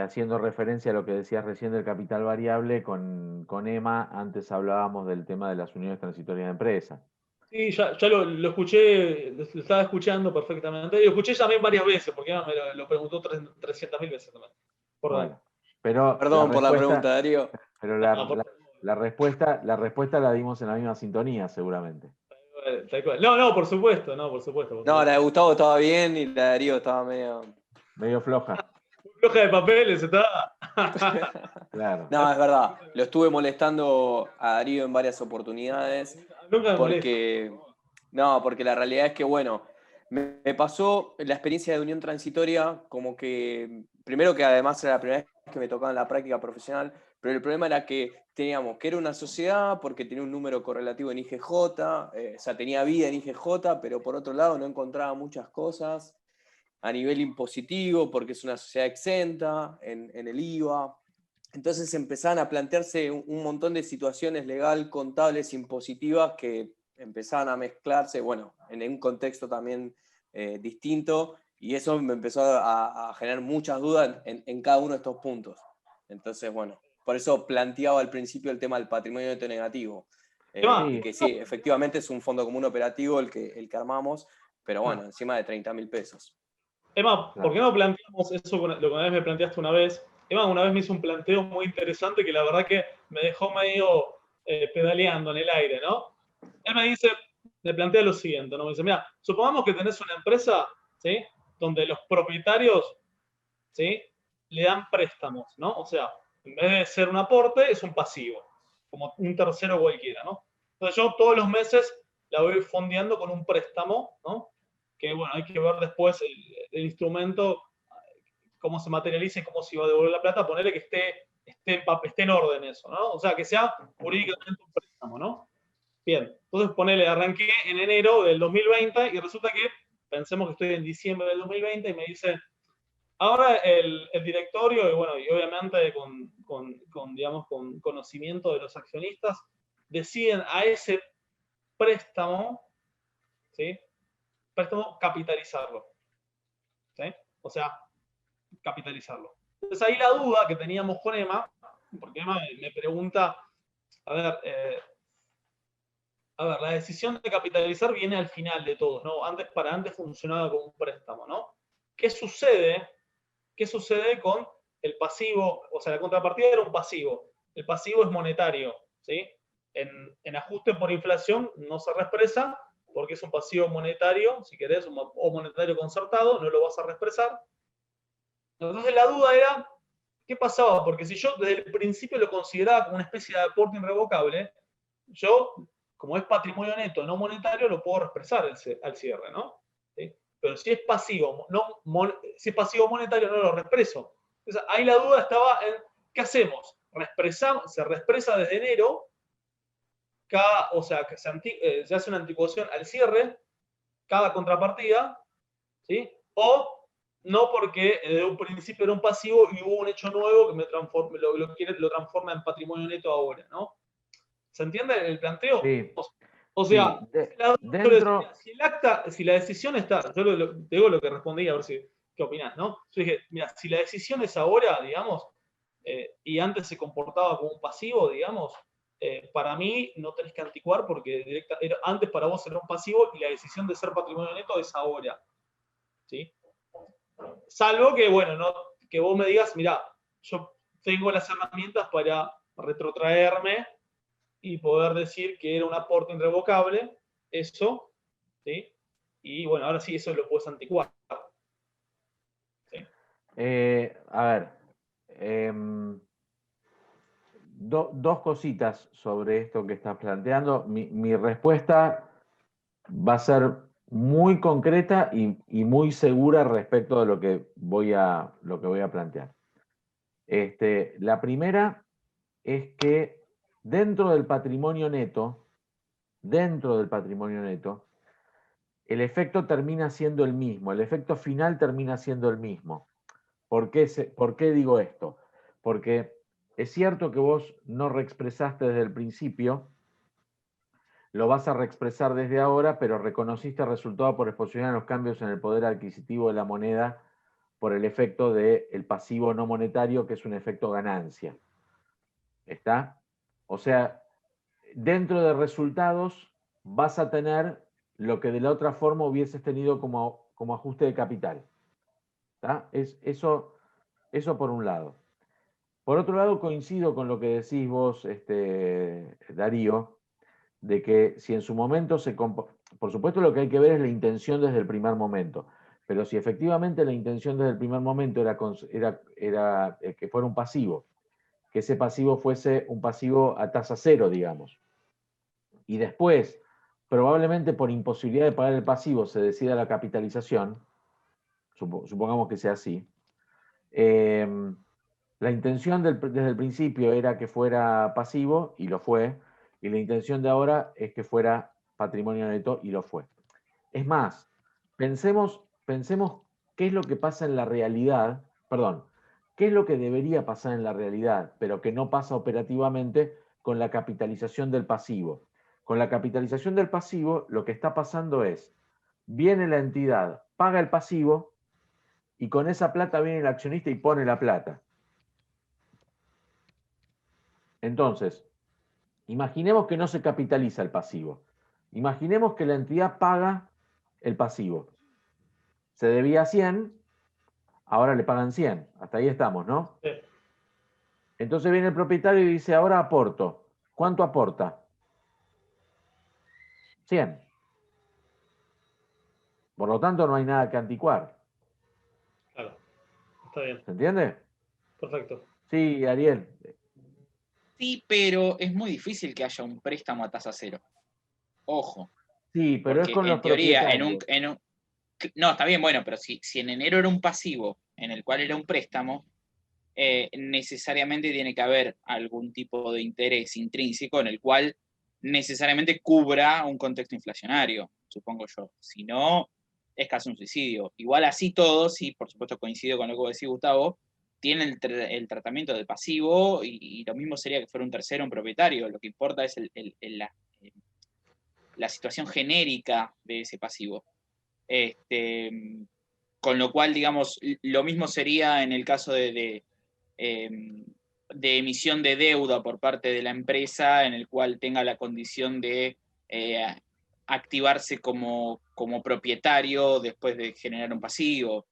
haciendo referencia a lo que decías recién del capital variable, con Emma antes hablábamos del tema de las uniones transitorias de empresa. Sí, ya lo escuché, lo estaba escuchando perfectamente. Y lo escuché también varias veces, porque Emma me lo preguntó 300.000 veces también. Bueno, pero Perdón por la pregunta, Darío. Pero la respuesta la dimos en la misma sintonía, seguramente. No, por supuesto, no, por supuesto. No, la de Gustavo estaba bien y la de Darío estaba medio floja. Floja de papeles, está. Claro. No, es verdad. Lo estuve molestando a Darío en varias oportunidades. Nunca me porque la realidad es que, bueno, me pasó la experiencia de unión transitoria como que, primero que además era la primera vez que me tocaba en la práctica profesional, pero el problema era que teníamos que era una sociedad porque tenía un número correlativo en IGJ, o sea, tenía vida en IGJ, pero por otro lado no encontraba muchas cosas a nivel impositivo porque es una sociedad exenta en el IVA. Entonces empezaban a plantearse un montón de situaciones legal, contables, impositivas que empezaban a mezclarse, bueno, en un contexto también distinto, y eso me empezó a generar muchas dudas en cada uno de estos puntos. Entonces, bueno, por eso planteaba al principio el tema del patrimonio neto negativo, que sí, efectivamente es un fondo común operativo el que armamos, pero bueno, encima de 30.000 pesos. Emma, ¿por qué no planteamos eso, lo que una vez me planteaste una vez? Emma una vez me hizo un planteo muy interesante que la verdad que me dejó medio pedaleando en el aire, ¿no? Él me plantea lo siguiente, ¿no? Me dice, mira, supongamos que tenés una empresa, ¿sí? Donde los propietarios, ¿sí? Le dan préstamos, ¿no? O sea, en vez de ser un aporte, es un pasivo, como un tercero cualquiera, ¿no? Entonces yo todos los meses la voy fondeando con un préstamo, ¿no? Que bueno, hay que ver después el instrumento, cómo se materializa y cómo se va a devolver la plata, ponerle que esté en orden eso, ¿no? O sea, que sea jurídicamente un préstamo, ¿no? Bien, entonces ponele, arranqué en enero del 2020 y resulta que, pensemos que estoy en diciembre del 2020 y me dice, ahora el directorio, y bueno, y obviamente digamos, con conocimiento de los accionistas, deciden a ese préstamo, ¿sí? Préstamo capitalizarlo. ¿Sí? O sea, capitalizarlo. Entonces ahí la duda que teníamos con Emma, porque Emma me pregunta, a ver, la decisión de capitalizar viene al final de todo, ¿no? Antes funcionaba como un préstamo, ¿no? ¿Qué sucede con el pasivo? O sea, la contrapartida era un pasivo. El pasivo es monetario, ¿sí? en ajuste por inflación no se reexpresa porque es un pasivo monetario, si querés, o monetario concertado, no lo vas a reexpresar. Entonces la duda era, ¿qué pasaba? Porque si yo desde el principio lo consideraba como una especie de aporte irrevocable, yo, como es patrimonio neto no monetario, lo puedo reexpresar al cierre, ¿no? ¿Sí? Pero si es pasivo, si es pasivo monetario, no lo reexpreso. Entonces, ahí la duda estaba en, ¿qué hacemos? Se reexpresa desde enero, o sea, que se hace una anticuación al cierre, cada contrapartida, ¿sí? O no, porque desde un principio era un pasivo y hubo un hecho nuevo que lo transforma en patrimonio neto ahora, ¿no? ¿Se entiende el planteo? Sí, O sea, sí. Dentro... si la decisión está, yo te digo lo que respondí, a ver qué opinás, ¿no? Yo dije, mira, si la decisión es ahora, digamos, y antes se comportaba como un pasivo, digamos, para mí no tenés que anticuar porque antes para vos era un pasivo y la decisión de ser patrimonio neto es ahora, ¿sí? Salvo que, bueno, que vos me digas, mira, yo tengo las herramientas para retrotraerme y poder decir que era un aporte irrevocable, eso, ¿sí? Y bueno, ahora sí, eso lo puedes anticuar. ¿Sí? A ver, dos cositas sobre esto que estás planteando. Mi respuesta va a ser muy concreta y muy segura respecto de lo que voy a plantear. La primera es que dentro del patrimonio neto, el efecto termina siendo el mismo, el efecto final termina siendo el mismo. ¿Por qué digo esto? Porque es cierto que vos no reexpresaste desde el principio, lo vas a reexpresar desde ahora, pero reconociste el resultado por exposición a los cambios en el poder adquisitivo de la moneda por el efecto del pasivo no monetario, que es un efecto ganancia. ¿Está? O sea, dentro de resultados vas a tener lo que de la otra forma hubieses tenido como ajuste de capital. ¿Está? Eso por un lado. Por otro lado, coincido con lo que decís vos, Darío, de que si en su momento por supuesto lo que hay que ver es la intención desde el primer momento, pero si efectivamente la intención desde el primer momento era que fuera un pasivo, que ese pasivo fuese un pasivo a tasa cero, digamos, y después, probablemente por imposibilidad de pagar el pasivo, se decida la capitalización, supongamos que sea así, la intención desde el principio era que fuera pasivo, y lo fue, y la intención de ahora es que fuera patrimonio neto, y lo fue. Es más, pensemos qué es lo que pasa en la realidad, qué es lo que debería pasar en la realidad, pero que no pasa operativamente con la capitalización del pasivo. Con la capitalización del pasivo, lo que está pasando es, viene la entidad, paga el pasivo, y con esa plata viene el accionista y pone la plata. Entonces, imaginemos que no se capitaliza el pasivo. Imaginemos que la entidad paga el pasivo. Se debía 100, ahora le pagan 100. Hasta ahí estamos, ¿no? Sí. Entonces viene el propietario y dice, ahora aporto. ¿Cuánto aporta? 100. Por lo tanto, no hay nada que anticuar. Claro, está bien. ¿Se entiende? Perfecto. Sí, Ariel. Sí, pero es muy difícil que haya un préstamo a tasa cero. Ojo. Sí, pero porque es con en los teoría, propietarios. no, está bien, bueno, pero si en enero era un pasivo, en el cual era un préstamo, necesariamente tiene que haber algún tipo de interés intrínseco en el cual necesariamente cubra un contexto inflacionario, supongo yo. Si no, es casi un suicidio. Igual así todo, sí, por supuesto coincido con lo que vos decís, Gustavo, tiene el tratamiento del pasivo y lo mismo sería que fuera un tercero, un propietario. Lo que importa es la situación genérica de ese pasivo. Con lo cual, digamos, lo mismo sería en el caso de emisión de deuda por parte de la empresa, en el cual tenga la condición de activarse como propietario después de generar un pasivo,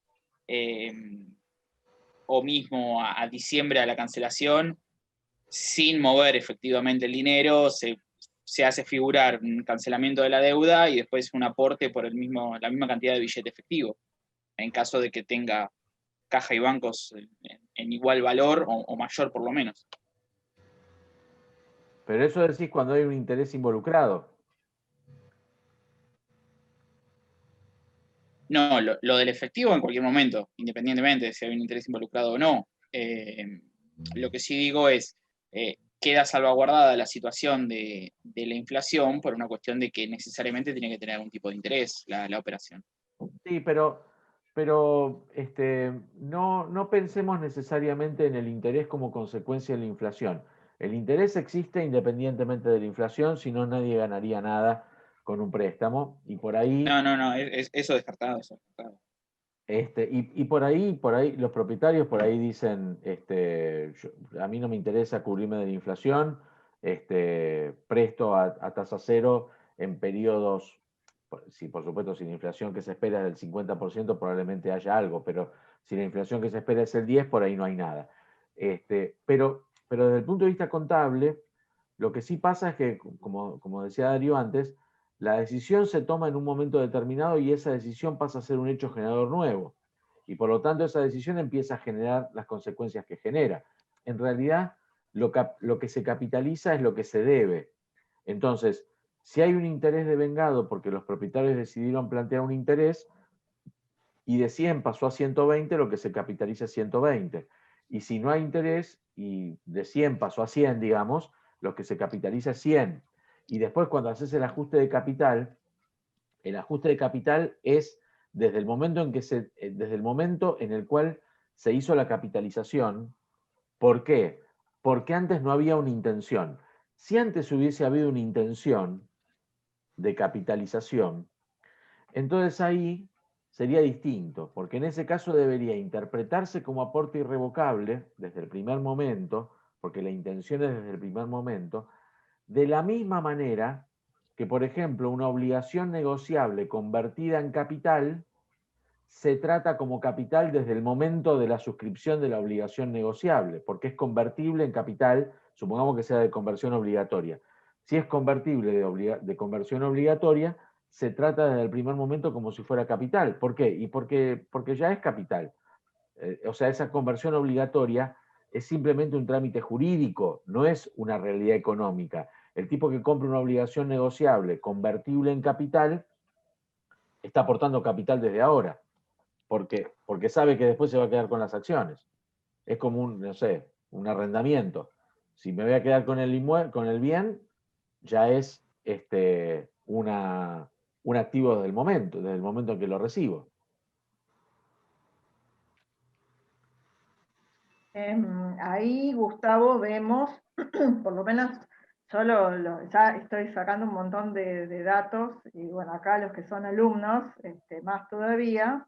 o mismo a diciembre a la cancelación, sin mover efectivamente el dinero, se se hace figurar un cancelamiento de la deuda y después un aporte por la misma cantidad de billete efectivo, en caso de que tenga caja y bancos en igual valor o mayor por lo menos. Pero eso decís cuando hay un interés involucrado. No, lo del efectivo en cualquier momento, independientemente de si hay un interés involucrado o no. Lo que sí digo es, queda salvaguardada la situación de la inflación por una cuestión de que necesariamente tiene que tener algún tipo de interés la operación. Sí, pero no pensemos necesariamente en el interés como consecuencia de la inflación. El interés existe independientemente de la inflación, si no nadie ganaría nada con un préstamo. Y por ahí, No, eso descartado, eso descartado. y por ahí, los propietarios por ahí dicen, a mí no me interesa cubrirme de la inflación, presto a tasa cero en periodos, si por supuesto si la inflación que se espera es del 50%, probablemente haya algo, pero si la inflación que se espera es el 10%, por ahí no hay nada. Pero desde el punto de vista contable, lo que sí pasa es que, como decía Darío antes, la decisión se toma en un momento determinado y esa decisión pasa a ser un hecho generador nuevo. Y por lo tanto esa decisión empieza a generar las consecuencias que genera. En realidad, lo que se capitaliza es lo que se debe. Entonces, si hay un interés devengado porque los propietarios decidieron plantear un interés y de 100 pasó a 120, lo que se capitaliza es 120. Y si no hay interés y de 100 pasó a 100, digamos, lo que se capitaliza es 100. Y después cuando haces el ajuste de capital es desde el momento en el cual se hizo la capitalización. ¿Por qué? Porque antes no había una intención. Si antes hubiese habido una intención de capitalización, entonces ahí sería distinto, porque en ese caso debería interpretarse como aporte irrevocable desde el primer momento, porque la intención es desde el primer momento, de la misma manera que, por ejemplo, una obligación negociable convertida en capital se trata como capital desde el momento de la suscripción de la obligación negociable, porque es convertible en capital, supongamos que sea de conversión obligatoria. Si es convertible de conversión obligatoria, se trata desde el primer momento como si fuera capital. ¿Por qué? Y porque ya es capital. O sea, esa conversión obligatoria es simplemente un trámite jurídico, no es una realidad económica. El tipo que compra una obligación negociable convertible en capital está aportando capital desde ahora, porque sabe que después se va a quedar con las acciones. Es como no sé, un arrendamiento. Si me voy a quedar con el bien, ya es un activo desde el momento en que lo recibo. Ahí, Gustavo, vemos, por lo menos yo ya estoy sacando un montón de datos, y bueno, acá los que son alumnos, más todavía,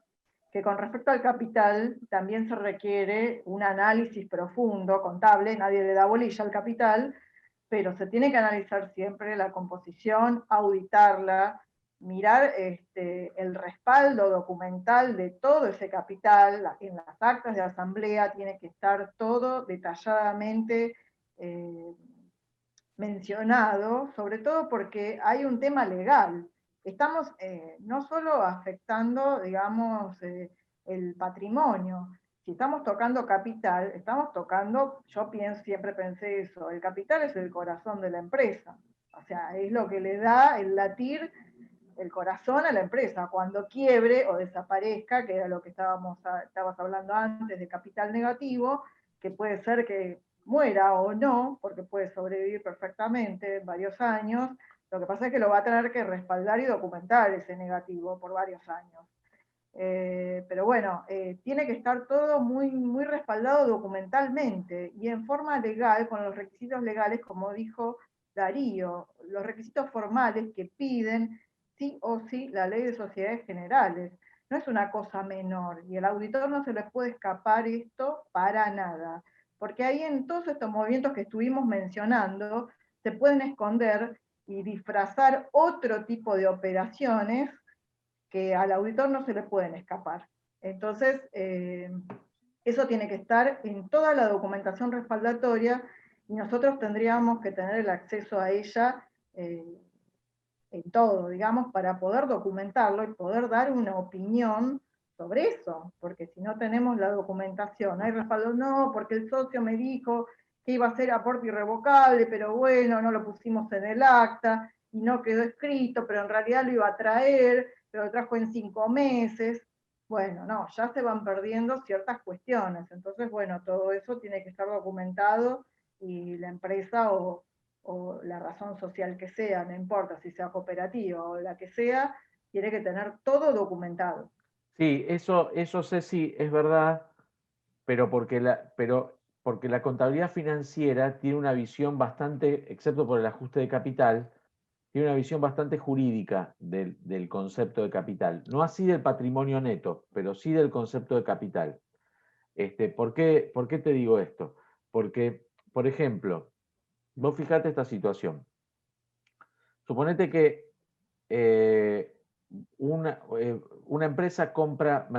que con respecto al capital también se requiere un análisis profundo, contable, nadie le da bolilla al capital, pero se tiene que analizar siempre la composición, auditarla, mirar el respaldo documental de todo ese capital, en las actas de asamblea tiene que estar todo detalladamente mencionado, sobre todo porque hay un tema legal. Estamos no solo afectando, digamos, el patrimonio, si estamos tocando capital, estamos tocando, siempre pensé eso, el capital es el corazón de la empresa, o sea, es lo que le da el latir, el corazón a la empresa. Cuando quiebre o desaparezca, que era lo que estabas hablando antes de capital negativo, que puede ser que muera o no, porque puede sobrevivir perfectamente varios años, lo que pasa es que lo va a tener que respaldar y documentar ese negativo por varios años. Pero bueno, tiene que estar todo muy, muy respaldado documentalmente y en forma legal, con los requisitos legales, como dijo Darío, los requisitos formales que piden sí o sí la ley de sociedades generales. No es una cosa menor y al auditor no se le puede escapar esto para nada, porque ahí en todos estos movimientos que estuvimos mencionando se pueden esconder y disfrazar otro tipo de operaciones que al auditor no se le pueden escapar. Entonces, eso tiene que estar en toda la documentación respaldatoria y nosotros tendríamos que tener el acceso a ella en todo, digamos, para poder documentarlo y poder dar una opinión sobre eso, porque si no tenemos la documentación, hay respaldo, no, porque el socio me dijo que iba a ser aporte irrevocable, pero bueno, no lo pusimos en el acta, y no quedó escrito, pero en realidad lo iba a traer, pero lo trajo en 5 meses. Bueno, no, ya se van perdiendo ciertas cuestiones. Entonces, bueno, todo eso tiene que estar documentado y la empresa o la razón social que sea, no importa si sea cooperativa o la que sea, tiene que tener todo documentado. Sí, eso Ceci, es verdad, pero porque la contabilidad financiera tiene una visión bastante, excepto por el ajuste de capital, tiene una visión bastante jurídica del concepto de capital. No así del patrimonio neto, pero sí del concepto de capital. ¿Por qué te digo esto? Porque, por ejemplo, vos fijate esta situación. Suponete que una empresa compra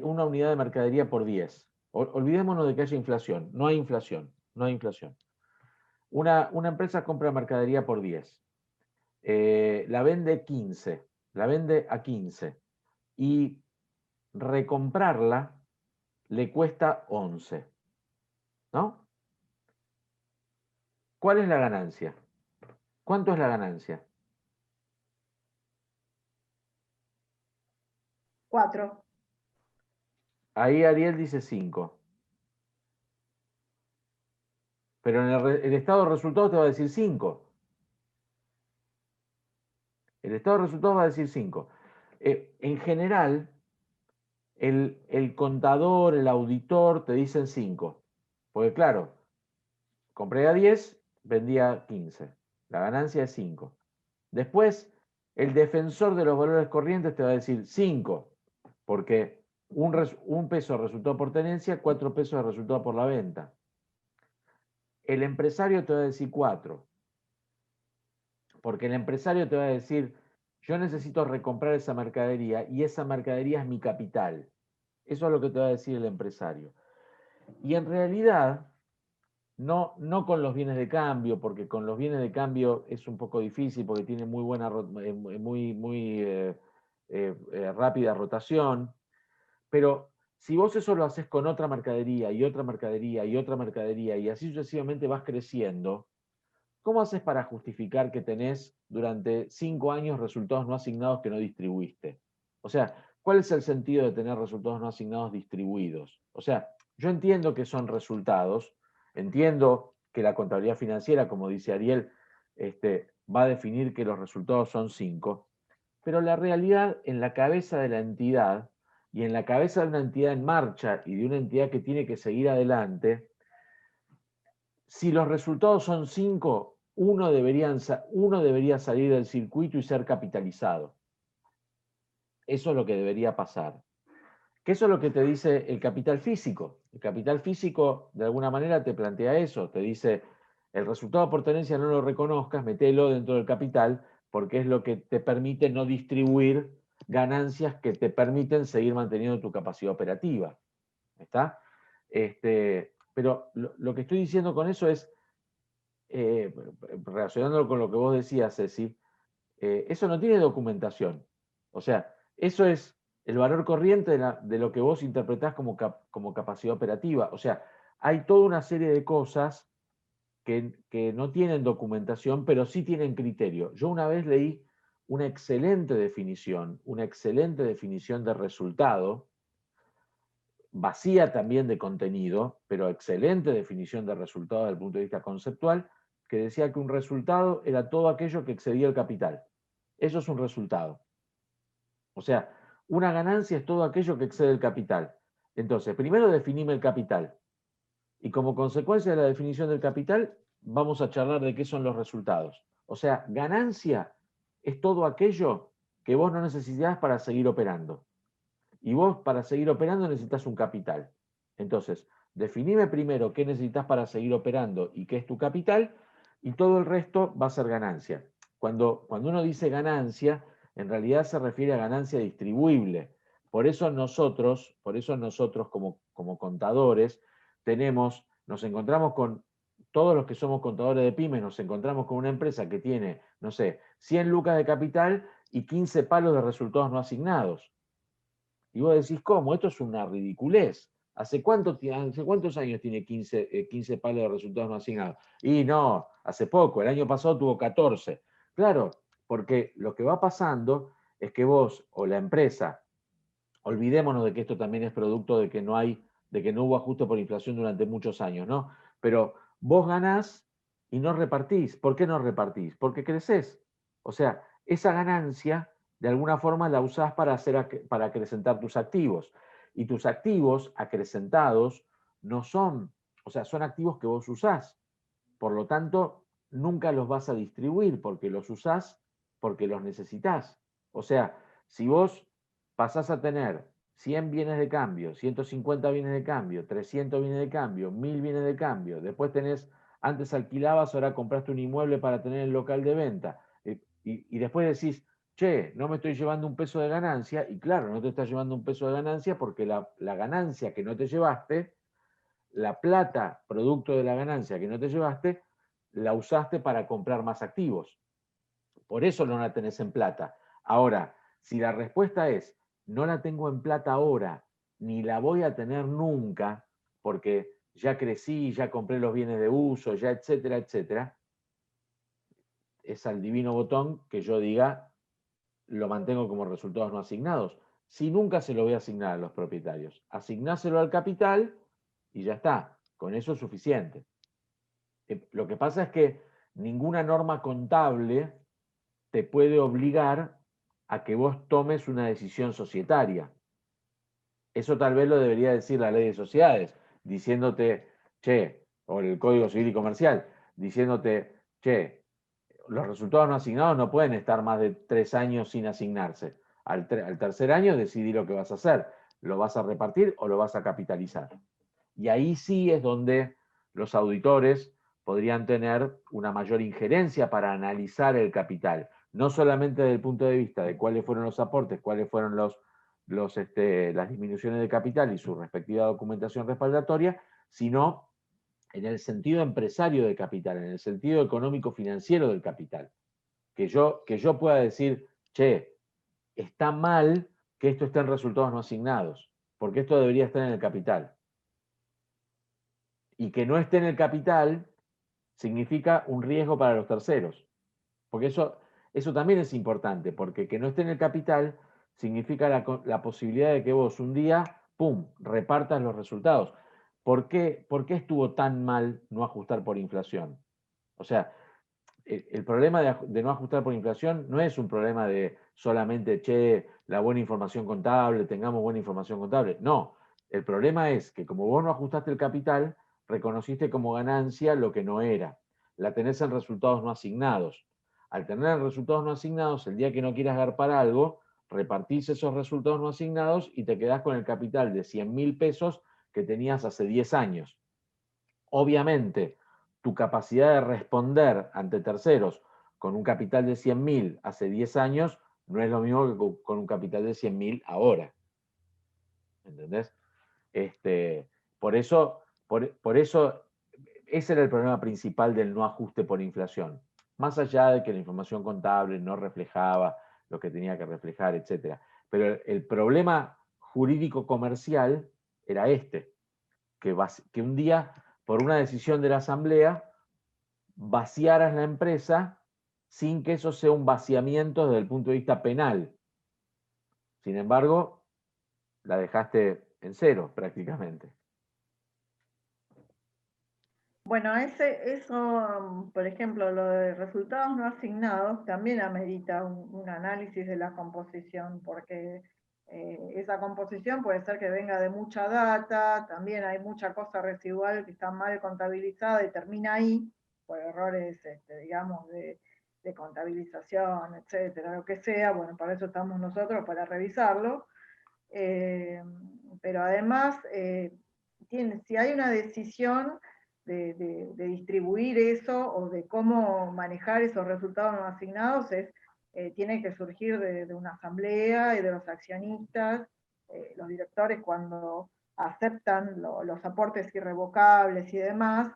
una unidad de mercadería por 10. Olvidémonos de que haya inflación. No hay inflación. No hay inflación. Una empresa compra mercadería por 10. La vende 15. La vende a 15. Y recomprarla le cuesta 11. ¿No? ¿Cuál es la ganancia? ¿Cuánto es la ganancia? 4. Ahí Ariel dice 5. Pero en el estado de resultados te va a decir 5. El estado de resultados va a decir 5. En general, el contador, el auditor te dicen 5. Porque claro, compré a 10, vendía 15. La ganancia es 5. Después, el defensor de los valores corrientes te va a decir 5. Porque un peso resultado por tenencia, 4 pesos de resultado por la venta. El empresario te va a decir 4. Porque el empresario te va a decir, yo necesito recomprar esa mercadería y esa mercadería es mi capital. Eso es lo que te va a decir el empresario. Y en realidad, no con los bienes de cambio, porque con los bienes de cambio es un poco difícil porque tiene muy buena, muy rápida rotación. Pero si vos eso lo haces con otra mercadería y otra mercadería y otra mercadería y así sucesivamente vas creciendo, ¿cómo haces para justificar que tenés durante 5 años resultados no asignados que no distribuiste? O sea, ¿cuál es el sentido de tener resultados no asignados distribuidos? O sea, yo entiendo que son resultados, entiendo que la contabilidad financiera, como dice Ariel, va a definir que los resultados son 5, pero la realidad en la cabeza de la entidad y en la cabeza de una entidad en marcha y de una entidad que tiene que seguir adelante, si los resultados son 5, uno debería salir del circuito y ser capitalizado. Eso es lo que debería pasar. Que eso es lo que te dice el capital físico. El capital físico, de alguna manera, te plantea eso. Te dice, el resultado por tenencia no lo reconozcas, metelo dentro del capital, porque es lo que te permite no distribuir ganancias que te permiten seguir manteniendo tu capacidad operativa. ¿Está? Pero lo que estoy diciendo con eso es, relacionándolo con lo que vos decías, Ceci, eso no tiene documentación. O sea, eso es el valor corriente de lo que vos interpretás como capacidad operativa. O sea, hay toda una serie de cosas que no tienen documentación, pero sí tienen criterio. Yo una vez leí una excelente definición de resultado, vacía también de contenido, pero excelente definición de resultado desde el punto de vista conceptual, que decía que un resultado era todo aquello que excedía el capital. Eso es un resultado. O sea, una ganancia es todo aquello que excede el capital. Entonces, primero definime el capital. Y como consecuencia de la definición del capital, vamos a charlar de qué son los resultados. O sea, ganancia es todo aquello que vos no necesitas para seguir operando. Y vos para seguir operando necesitas un capital. Entonces, definime primero qué necesitas para seguir operando y qué es tu capital, y todo el resto va a ser ganancia. Cuando uno dice ganancia, en realidad se refiere a ganancia distribuible. Por eso nosotros como contadores, nos encontramos todos los que somos contadores de pymes nos encontramos con una empresa que tiene, no sé, 100 lucas de capital y 15 palos de resultados no asignados. Y vos decís, ¿cómo? Esto es una ridiculez. ¿Hace cuántos años tiene 15 palos de resultados no asignados? Y no, hace poco, el año pasado tuvo 14. Claro, porque lo que va pasando es que vos o la empresa, olvidémonos de que esto también es producto de que no hubo ajuste por inflación durante muchos años, ¿no? Pero vos ganás y no repartís. ¿Por qué no repartís? Porque creces. O sea, esa ganancia de alguna forma la usás para acrecentar tus activos. Y tus activos acrecentados no son, o sea, son activos que vos usás. Por lo tanto, nunca los vas a distribuir porque los usás porque los necesitas. O sea, si vos pasás a tener 100 bienes de cambio, 150 bienes de cambio, 300 bienes de cambio, 1000 bienes de cambio, después antes alquilabas, ahora compraste un inmueble para tener el local de venta, y después decís, che, no me estoy llevando un peso de ganancia, y claro, no te estás llevando un peso de ganancia porque la ganancia que no te llevaste, la plata producto de la ganancia que no te llevaste, la usaste para comprar más activos. Por eso no la tenés en plata. Ahora, si la respuesta es, no la tengo en plata ahora, ni la voy a tener nunca, porque ya crecí, ya compré los bienes de uso, ya etcétera, etcétera, es al divino botón que yo diga, lo mantengo como resultados no asignados. Si nunca se lo voy a asignar a los propietarios, asignáselo al capital y ya está. Con eso es suficiente. Lo que pasa es que ninguna norma contable te puede obligar a que vos tomes una decisión societaria. Eso tal vez lo debería decir la ley de sociedades, diciéndote, che, o el Código Civil y Comercial, diciéndote, che, los resultados no asignados no pueden estar más de 3 años sin asignarse. Al tercer año decidí lo que vas a hacer. ¿Lo vas a repartir o lo vas a capitalizar? Y ahí sí es donde los auditores podrían tener una mayor injerencia para analizar el capital, no solamente desde el punto de vista de cuáles fueron los aportes, cuáles fueron las disminuciones de capital y su respectiva documentación respaldatoria, sino en el sentido empresario de capital, en el sentido económico-financiero del capital. Que yo pueda decir, che, está mal que esto esté en resultados no asignados, porque esto debería estar en el capital. Y que no esté en el capital significa un riesgo para los terceros. Porque eso también es importante, porque que no esté en el capital significa la posibilidad de que vos un día, ¡pum!, repartas los resultados. ¿Por qué estuvo tan mal no ajustar por inflación? O sea, el problema de no ajustar por inflación no es un problema de solamente, che, la buena información contable, tengamos buena información contable. No, el problema es que como vos no ajustaste el capital, reconociste como ganancia lo que no era. La tenés en resultados no asignados. Al tener resultados no asignados, el día que no quieras garpar algo, repartís esos resultados no asignados y te quedás con el capital de 100.000 pesos que tenías hace 10 años. Obviamente, tu capacidad de responder ante terceros con un capital de 100.000 hace 10 años no es lo mismo que con un capital de 100.000 ahora. ¿Entendés? Por eso, ese era el problema principal del no ajuste por inflación. Más allá de que la información contable no reflejaba lo que tenía que reflejar, etc. Pero el problema jurídico comercial era que un día, por una decisión de la Asamblea, vaciaras la empresa sin que eso sea un vaciamiento desde el punto de vista penal. Sin embargo, la dejaste en cero prácticamente. Bueno, eso, por ejemplo, lo de resultados no asignados también amerita un análisis de la composición, porque esa composición puede ser que venga de mucha data, también hay mucha cosa residual que está mal contabilizada y termina ahí, por errores, digamos, de contabilización, etcétera, lo que sea. Bueno, para eso estamos nosotros, para revisarlo. Pero además, si hay una decisión de distribuir eso o de cómo manejar esos resultados no asignados, tiene que surgir de una asamblea y de los accionistas, los directores cuando aceptan los aportes irrevocables y demás,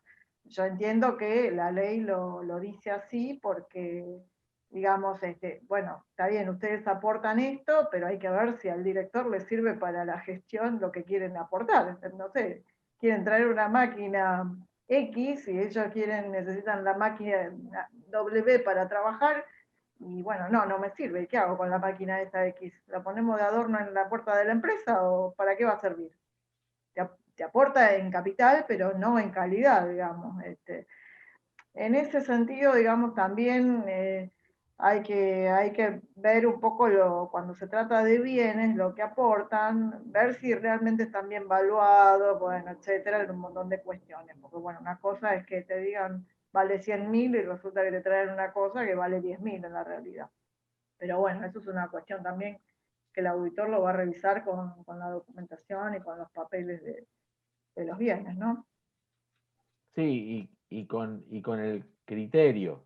yo entiendo que la ley lo dice así porque, digamos, bueno, está bien, ustedes aportan esto, pero hay que ver si al director le sirve para la gestión lo que quieren aportar. No sé, quieren traer una máquina X y ellos necesitan la máquina W para trabajar, y bueno, no me sirve. ¿Qué hago con la máquina esa X? ¿La ponemos de adorno en la puerta de la empresa o para qué va a servir? Te aporta en capital, pero no en calidad, digamos. En ese sentido, digamos, también hay que ver un poco cuando se trata de bienes, lo que aportan, ver si realmente están bien valuados, bueno, etcétera, en un montón de cuestiones. Porque, bueno, una cosa es que te digan vale 100.000 y resulta que te traen una cosa que vale 10.000 en la realidad. Pero bueno, eso es una cuestión también que el auditor lo va a revisar con la documentación y con los papeles de los bienes, ¿no? Sí, y con el criterio,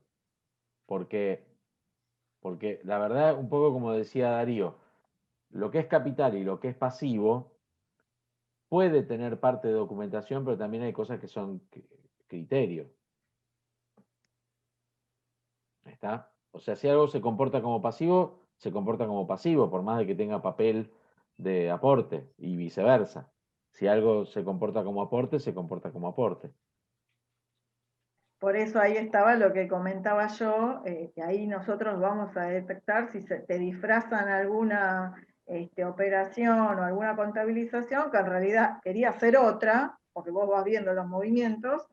porque la verdad, un poco como decía Darío, lo que es capital y lo que es pasivo puede tener parte de documentación, pero también hay cosas que son criterio. ¿Está? O sea, si algo se comporta como pasivo, se comporta como pasivo, por más de que tenga papel de aporte y viceversa. Si algo se comporta como aporte, se comporta como aporte. Por eso ahí estaba lo que comentaba yo, que ahí nosotros vamos a detectar si te disfrazan alguna operación o alguna contabilización que en realidad quería hacer otra, porque vos vas viendo los movimientos,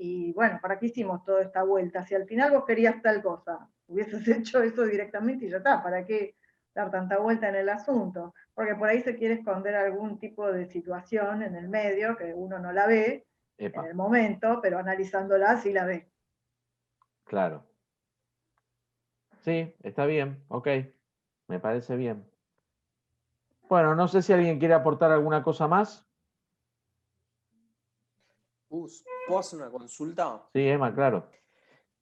y bueno, ¿para qué hicimos toda esta vuelta? Si al final vos querías tal cosa, hubieses hecho eso directamente y ya está, ¿para qué dar tanta vuelta en el asunto? Porque por ahí se quiere esconder algún tipo de situación en el medio que uno no la ve, Epa, en el momento, pero analizándola sí la ve. claro. Sí, está bien, ok. Me parece bien. Bueno, no sé si alguien quiere aportar alguna cosa más. ¿Puedo hacer una consulta? Sí, Emma, claro.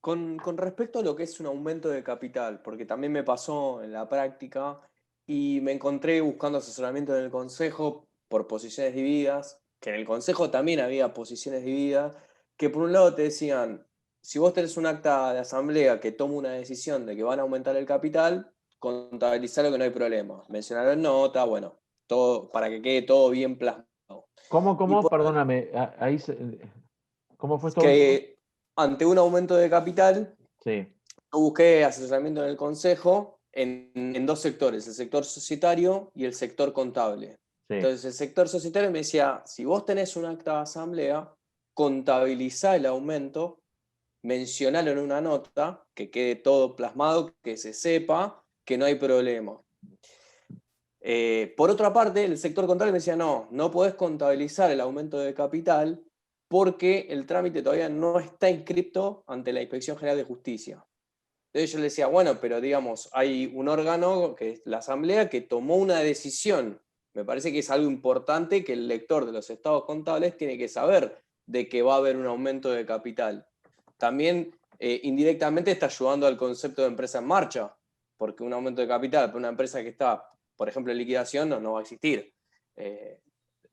Con respecto a lo que es un aumento de capital, porque también me pasó en la práctica y me encontré buscando asesoramiento en el consejo por posiciones divididas, que en el consejo también había posiciones divididas, que por un lado te decían, si vos tenés un acta de asamblea que toma una decisión de que van a aumentar el capital, contabilizarlo que no hay problema. Mencionar en nota, bueno, todo, para que quede todo bien plasmado. Y ¿Cómo? por Perdóname, ¿cómo fue esto último? que ante un aumento de capital, Sí, yo busqué asesoramiento en el consejo en dos sectores, el sector societario y el sector contable. sí. Entonces, el sector societario me decía, si vos tenés un acta de asamblea, contabilizá el aumento, mencionalo en una nota, que quede todo plasmado, que se sepa, que no hay problema. Por otra parte, el sector contable me decía, no podés contabilizar el aumento de capital porque el trámite todavía no está inscripto ante la Inspección General de Justicia. Entonces yo le decía, bueno, pero digamos, hay un órgano, que es la Asamblea, que tomó una decisión. Me parece que es algo importante que el lector de los estados contables tiene que saber de que va a haber un aumento de capital. También indirectamente está ayudando al concepto de empresa en marcha, porque un aumento de capital para una empresa que está, por ejemplo, en liquidación no va a existir.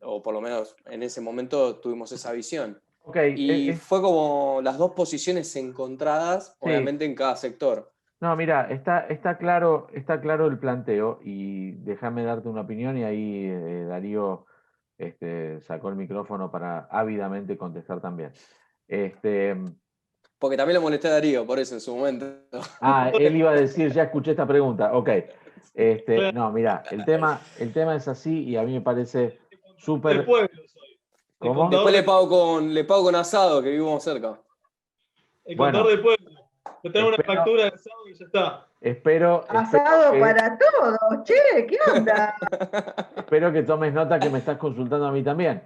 O por lo menos en ese momento tuvimos esa visión. Ok, Y fue como las dos posiciones encontradas, sí. obviamente, en cada sector. No, mira, está claro el planteo y déjame darte una opinión y ahí Darío sacó el micrófono para ávidamente contestar también. Porque también lo molesté a Darío, por eso en su momento. Él iba a decir, ya escuché esta pregunta, ok. No, mira, el tema es así y a mí me parece El súper... pueblo soy. El ¿Cómo? contador Después le pago con asado, que vivimos cerca. El Bueno, contador del pueblo. Le tengo una espero- factura del sábado y ya está. Espero Asado que, para todos, che, ¿qué onda? espero que tomes nota que me estás consultando a mí también.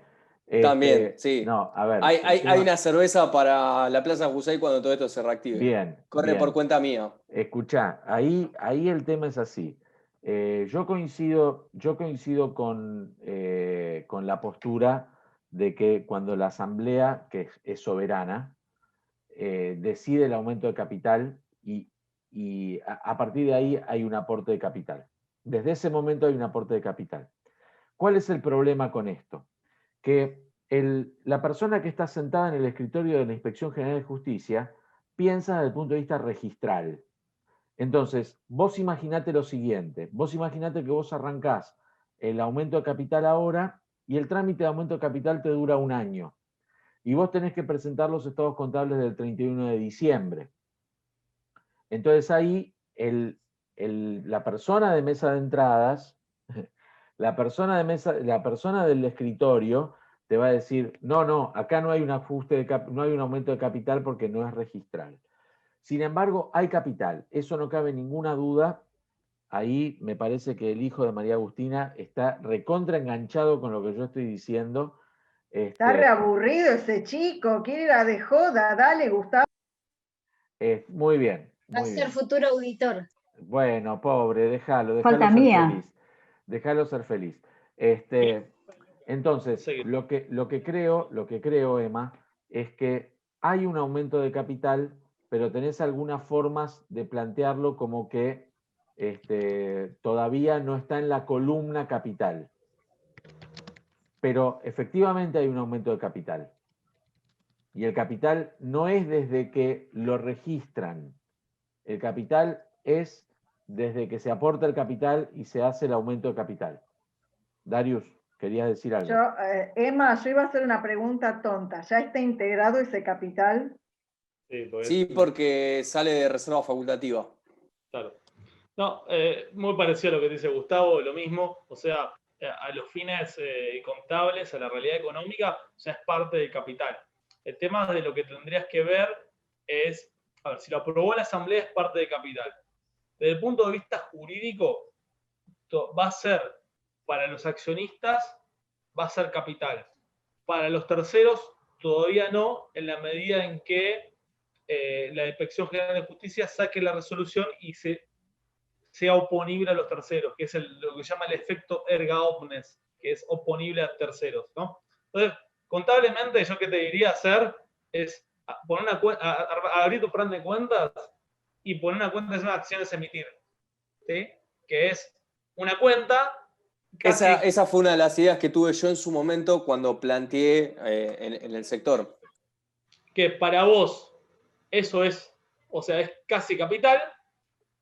También, sí. No, a ver, Hay una cerveza para la Plaza Jusey cuando todo esto se reactive. Bien, Corre por bien. cuenta mía. Escuchá, ahí el tema es así. Yo coincido con la postura de que cuando la Asamblea, que es soberana, decide el aumento de capital y a partir de ahí hay un aporte de capital. Desde ese momento hay un aporte de capital. ¿Cuál es el problema con esto? Que la persona que está sentada en el escritorio de la Inspección General de Justicia piensa desde el punto de vista registral. Entonces, vos imaginate lo siguiente, vos imaginate que vos arrancás el aumento de capital ahora y el trámite de aumento de capital te dura 1 año. Y vos tenés que presentar los estados contables del 31 de diciembre. Entonces ahí la persona de mesa de entradas, la persona del escritorio te va a decir, no, acá no hay un ajuste no hay un aumento de capital porque no es registral. Sin embargo, hay capital, eso no cabe ninguna duda. Ahí me parece que el hijo de María Agustina está recontra enganchado con lo que yo estoy diciendo. Está reaburrido ese chico, quiere ir a de joda, dale, Gustavo. Muy bien. Va a ser futuro auditor. Bueno, pobre, déjalo Falta ser mía. feliz. Déjalo ser feliz. Entonces, lo que creo, Emma, es que hay un aumento de capital, pero tenés algunas formas de plantearlo como que todavía no está en la columna capital. Pero efectivamente hay un aumento de capital. Y el capital no es desde que lo registran. El capital es desde que se aporta el capital y se hace el aumento de capital. Darius, querías decir algo. Emma, yo iba a hacer una pregunta tonta. ¿Ya está integrado ese capital? Sí, porque sale de reserva facultativa. Claro. No, muy parecido a lo que dice Gustavo, lo mismo. O sea, a los fines contables, a la realidad económica, ya es parte del capital. El tema de lo que tendrías que ver es, a ver, si lo aprobó la Asamblea es parte del capital. Desde el punto de vista jurídico, va a ser, para los accionistas, va a ser capital. Para los terceros, todavía no, en la medida en que la Inspección General de Justicia saque la resolución y sea oponible a los terceros, que es lo que se llama el efecto erga omnes, que es oponible a terceros, ¿no? Entonces, contablemente, yo que te diría hacer es poner abrir tu plan de cuentas y poner una cuenta de acciones a emitir, ¿sí? Que es una cuenta. Esa fue una de las ideas que tuve yo en su momento cuando planteé en el sector. Que para vos eso es, o sea, es casi capital,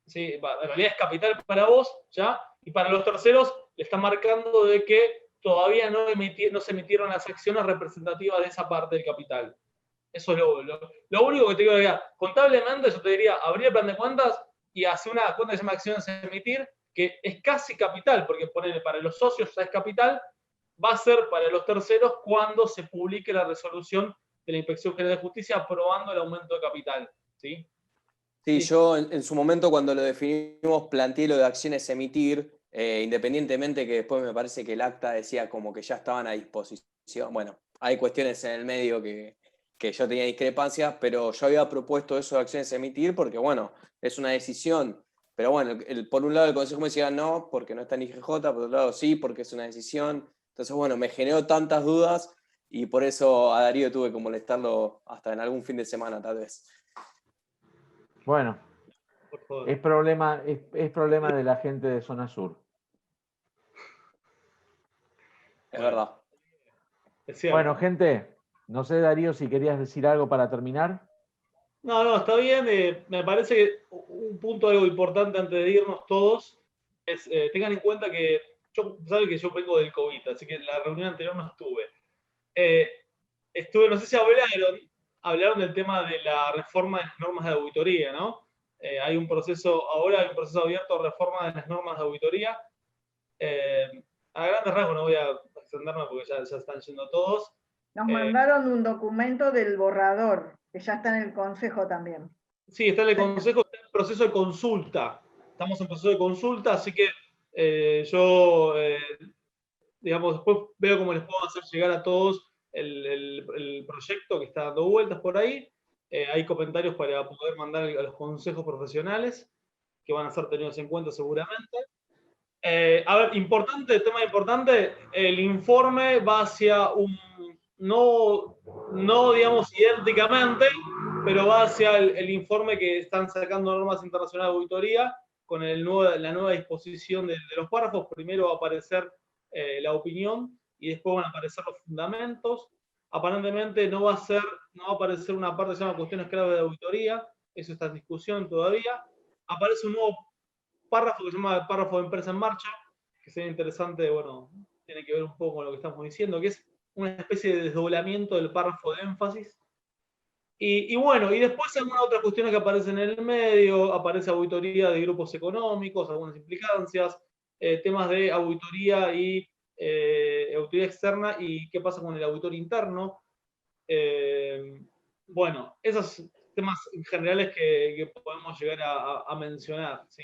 ¿sí? En realidad es capital para vos, ¿ya? Y para los terceros le está marcando de que todavía no se emitieron las acciones representativas de esa parte del capital. Eso es lo único que te digo. Contablemente yo te diría, abrir el plan de cuentas y hacer una cuenta que se llama acciones a emitir, que es casi capital, porque ponerle para los socios ya es capital, va a ser para los terceros cuando se publique la resolución de la Inspección General de Justicia aprobando el aumento de capital, ¿sí? Sí, yo en su momento cuando lo definimos planteé lo de acciones a emitir, independientemente que después me parece que el acta decía como que ya estaban a disposición. Bueno, hay cuestiones en el medio que yo tenía discrepancias, pero yo había propuesto eso de acciones a emitir porque, bueno, es una decisión. Pero bueno, por un lado el Consejo me decía no, porque no está en IGJ, por otro lado sí, porque es una decisión. Entonces, bueno, me generó tantas dudas y por eso a Darío tuve que molestarlo hasta en algún fin de semana, tal vez. Bueno, es problema de la gente de Zona Sur. Es verdad. Bueno, gente, no sé, Darío, si querías decir algo para terminar. No, está bien. Me parece que un punto algo importante antes de irnos todos es, tengan en cuenta que saben que yo vengo del COVID, así que en la reunión anterior no estuve. No sé si hablaron del tema de la reforma de las normas de auditoría, ¿no? Hay un proceso abierto de reforma de las normas de auditoría. A grandes rasgos no voy a extenderme porque ya están yendo todos. Nos mandaron un documento del borrador, que ya está en el Consejo también. Sí, está en el Consejo, está en proceso de consulta. Estamos en proceso de consulta, así que yo, digamos, después veo cómo les puedo hacer llegar a todos el proyecto que está dando vueltas por ahí. Hay comentarios para poder mandar a los consejos profesionales, que van a ser tenidos en cuenta seguramente. A ver, tema importante, el informe va hacia no digamos idénticamente, pero va hacia el informe que están sacando normas internacionales de auditoría con la nueva disposición de los párrafos. Primero va a aparecer la opinión y después van a aparecer los fundamentos aparentemente no va a aparecer una parte que se llama cuestiones clave de auditoría, eso está en discusión todavía. Aparece un nuevo párrafo que se llama el párrafo de empresa en marcha, que sería interesante, bueno, tiene que ver un poco con lo que estamos diciendo, que es una especie de desdoblamiento del párrafo de énfasis. Y bueno, y después algunas otras cuestiones que aparecen en el medio, aparece auditoría de grupos económicos, algunas implicancias, temas de auditoría y auditoría externa y qué pasa con el auditor interno. Bueno, esos temas generales que podemos llegar a mencionar, ¿sí?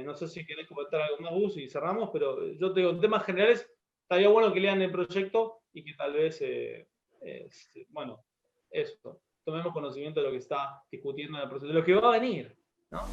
No sé si querés comentar algo más, Gus, y cerramos, pero yo te digo, en temas generales, estaría bueno que lean el proyecto y que tal vez, bueno, eso, tomemos conocimiento de lo que está discutiendo en el proceso, de lo que va a venir, ¿no?